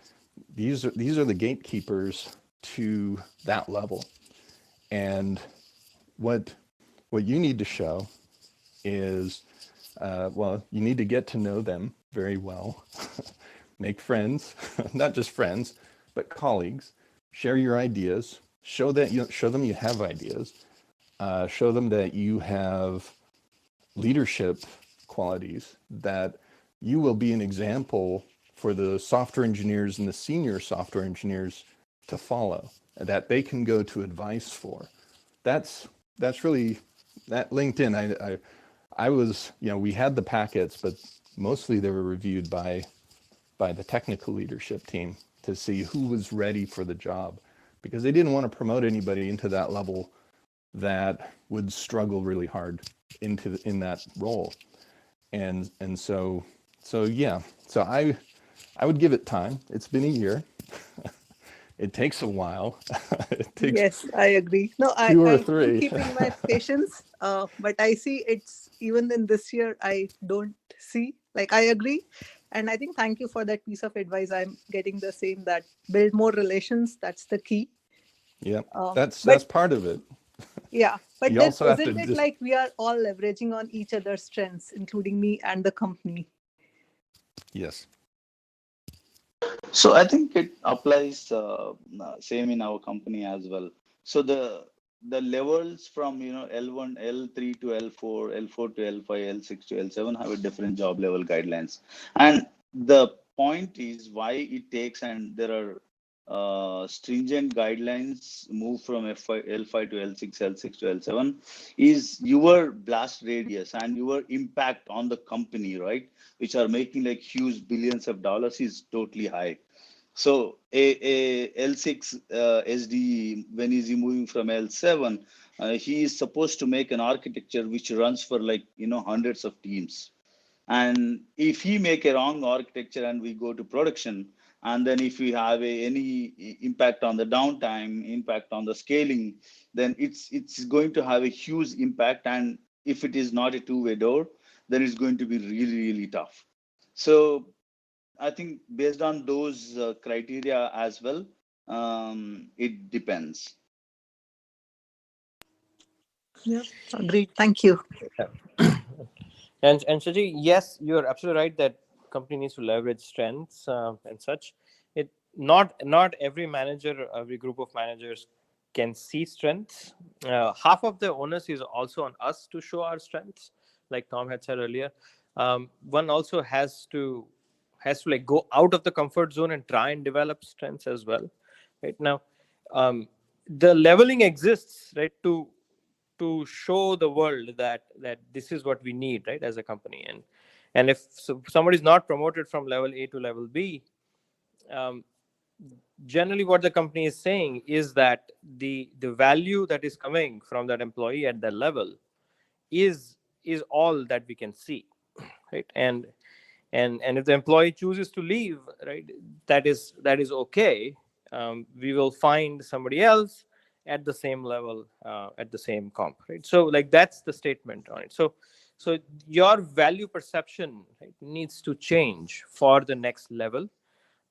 These are the gatekeepers to that level. And what you need to show is, well, you need to get to know them very well, make friends, not just friends, but colleagues, share your ideas, show them you have ideas, show them that you have leadership qualities, that you will be an example for the software engineers and the senior software engineers to follow, that they can go to advice for. That's really, that LinkedIn, I was, you know, we had the packets, but mostly they were reviewed by the technical leadership team to see who was ready for the job, because they didn't want to promote anybody into that level that would struggle really hard in that role. And so yeah, so I would give it time. It's been a year. It takes a while. It takes Yes, I agree. No, 2 or I'm 3. keeping my patience, but I see it's even in this year, I don't see, like, I agree. And I think thank you for that piece of advice. I'm getting the same, that build more relations. That's the key. Yeah, But that's part of it. yeah, but You then also have to isn't it just, like we are all leveraging on each other's strengths, including me and the company? yes. So I think it applies same in our company as well. So the levels from L1, L3 to L4, L4 to L5, L6 to L7 have a different job level guidelines. And the point is why it takes, and there are stringent guidelines move from L5 to L6, L6 to L7, is your blast radius and your impact on the company, right? Which are making like huge billions of dollars is totally high. So a L6 SDE, when he's moving from L7, he is supposed to make an architecture which runs for like hundreds of teams. And if he make a wrong architecture and we go to production, and then if we have any impact on the downtime, impact on the scaling, then it's going to have a huge impact. And if it is not a two-way door, then it's going to be really, really tough. So I think based on those criteria as well, it depends. Yeah, agreed. Thank you. And Shaji, yes, you're absolutely right that company needs to leverage strengths and such. It not every manager, every group of managers can see strengths. Half of the onus is also on us to show our strengths, like Tom had said earlier. One also has to like go out of the comfort zone and try and develop strengths as well. Right now, the leveling exists, right, to show the world that this is what we need, right, as a company. And if somebody is not promoted from level A to level B, generally what the company is saying is that the value that is coming from that employee at that level is all that we can see, right? And if the employee chooses to leave, right, that is okay. We will find somebody else at the same level, at the same comp, right? So like that's the statement on it. So your value perception, right, needs to change for the next level.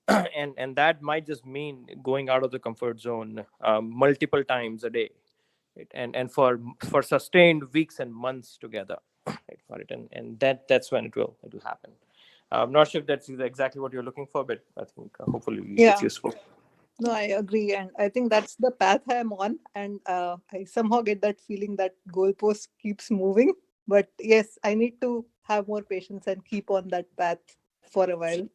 And that might just mean going out of the comfort zone multiple times a day, right? And for sustained weeks and months together, right, for it. And that's when it will happen. I'm not sure if that's exactly what you're looking for, but I think hopefully it's Yeah. useful. No, I agree. And I think that's the path I'm on. And I somehow get that feeling that goalpost keeps moving. But yes, I need to have more patience and keep on that path for a while.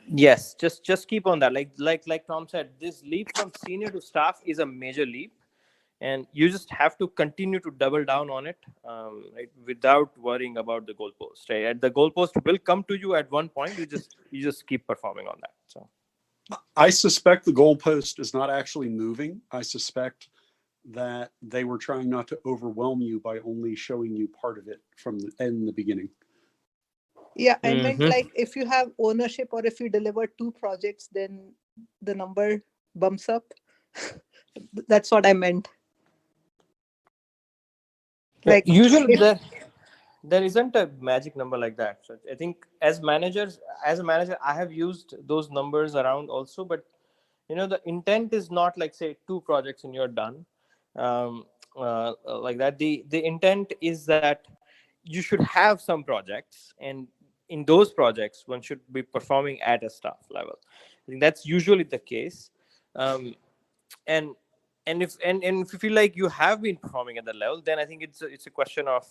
Yes, just keep on that. Like Tom said, this leap from senior to staff is a major leap, and you just have to continue to double down on it, right, without worrying about the goalpost. Right, and the goalpost will come to you at one point. You just keep performing on that. So I suspect the goalpost is not actually moving. I suspect that they were trying not to overwhelm you by only showing you part of it from the beginning. Yeah, I meant like if you have ownership or if you deliver 2 projects, then the number bumps up. That's what I meant. Like usually if, there isn't a magic number like that. So I think as a manager, I have used those numbers around also, but the intent is not like say 2 projects and you're done, like that. The intent is that you should have some projects, and in those projects one should be performing at a staff level. I think that's usually the case. And if you feel like you have been performing at that level, then I think it's a question of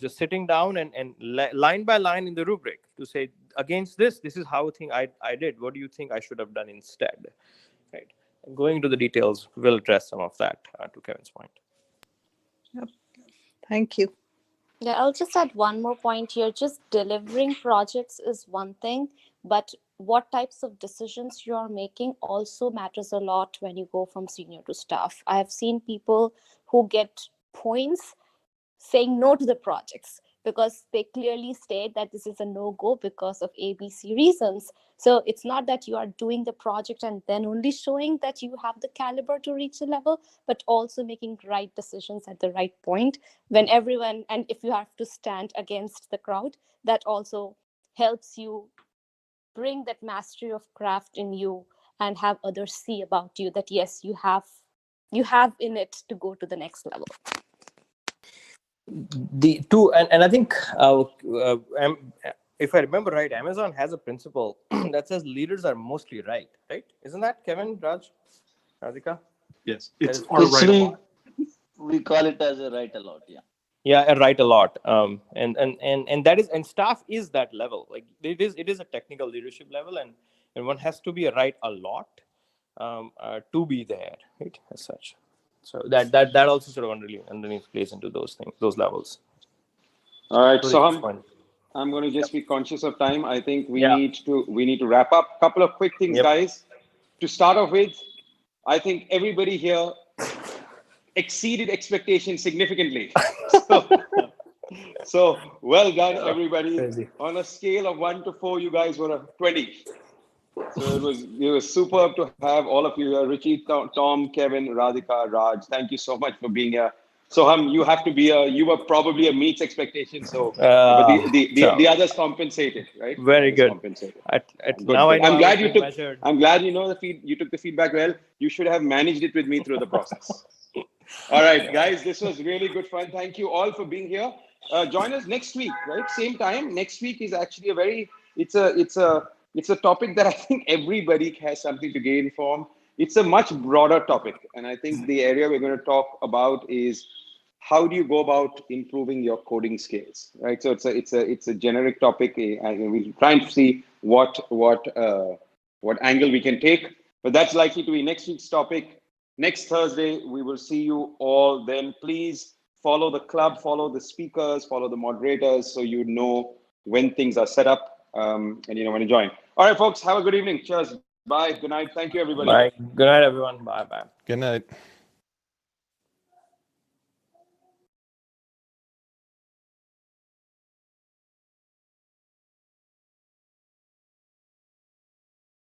just sitting down and line by line in the rubric to say, against this is how I did. What do you think I should have done instead? Right. Going into the details will address some of that, to Kevin's point. Yep. Thank you. Yeah, I'll just add one more point here. Just delivering projects is one thing, but what types of decisions you are making also matters a lot when you go from senior to staff. I have seen people who get points saying no to the projects because they clearly state that this is a no-go because of ABC reasons. So it's not that you are doing the project and then only showing that you have the caliber to reach the level, but also making right decisions at the right point when everyone, and if you have to stand against the crowd, that also helps you bring that mastery of craft in you and have others see about you that yes, you have in it to go to the next level. The two, and I think if I remember right, Amazon has a principle that says leaders are mostly right? Isn't that, Kevin, Raj, Radhika? Yes, it's our right a lot. We call it as a right a lot. Yeah, right a lot. And that is, and staff is that level. Like it is a technical leadership level, and one has to be a right a lot to be there, right, as such. So that also sort of underneath plays into those things, those levels. All right, so I'm going to just be conscious of time. I think we need to wrap up. Couple of quick things, guys. To start off with, I think everybody here exceeded expectations significantly. So well done, everybody. Crazy. On a scale of 1 to 4, you guys were a 20. So it was superb to have all of you here. Richie, Tom, Kevin, Radhika, Raj. Thank you so much for being here. Soham, you have to be you were probably a meets expectation. So, but the others compensated, right? Very good. Compensated. Good. Good. Now I know I'm glad you took. measured. I'm glad you know you took the feedback well. You should have managed it with me through the process. All right, guys, this was really good fun. Thank you all for being here. Join us next week, right? Same time. Next week is actually it's a topic that I think everybody has something to gain from. It's a much broader topic, and I think the area we're going to talk about is how do you go about improving your coding skills, right? So it's a generic topic, and we'll try and see what angle we can take. But that's likely to be next week's topic. Next Thursday, we will see you all then. Please follow the club, follow the speakers, follow the moderators, so you know when things are set up and you know when to join. All right, folks, have a good evening. Cheers. Bye. Good night. Thank you, everybody. Bye. Good night, everyone. Bye. Good night.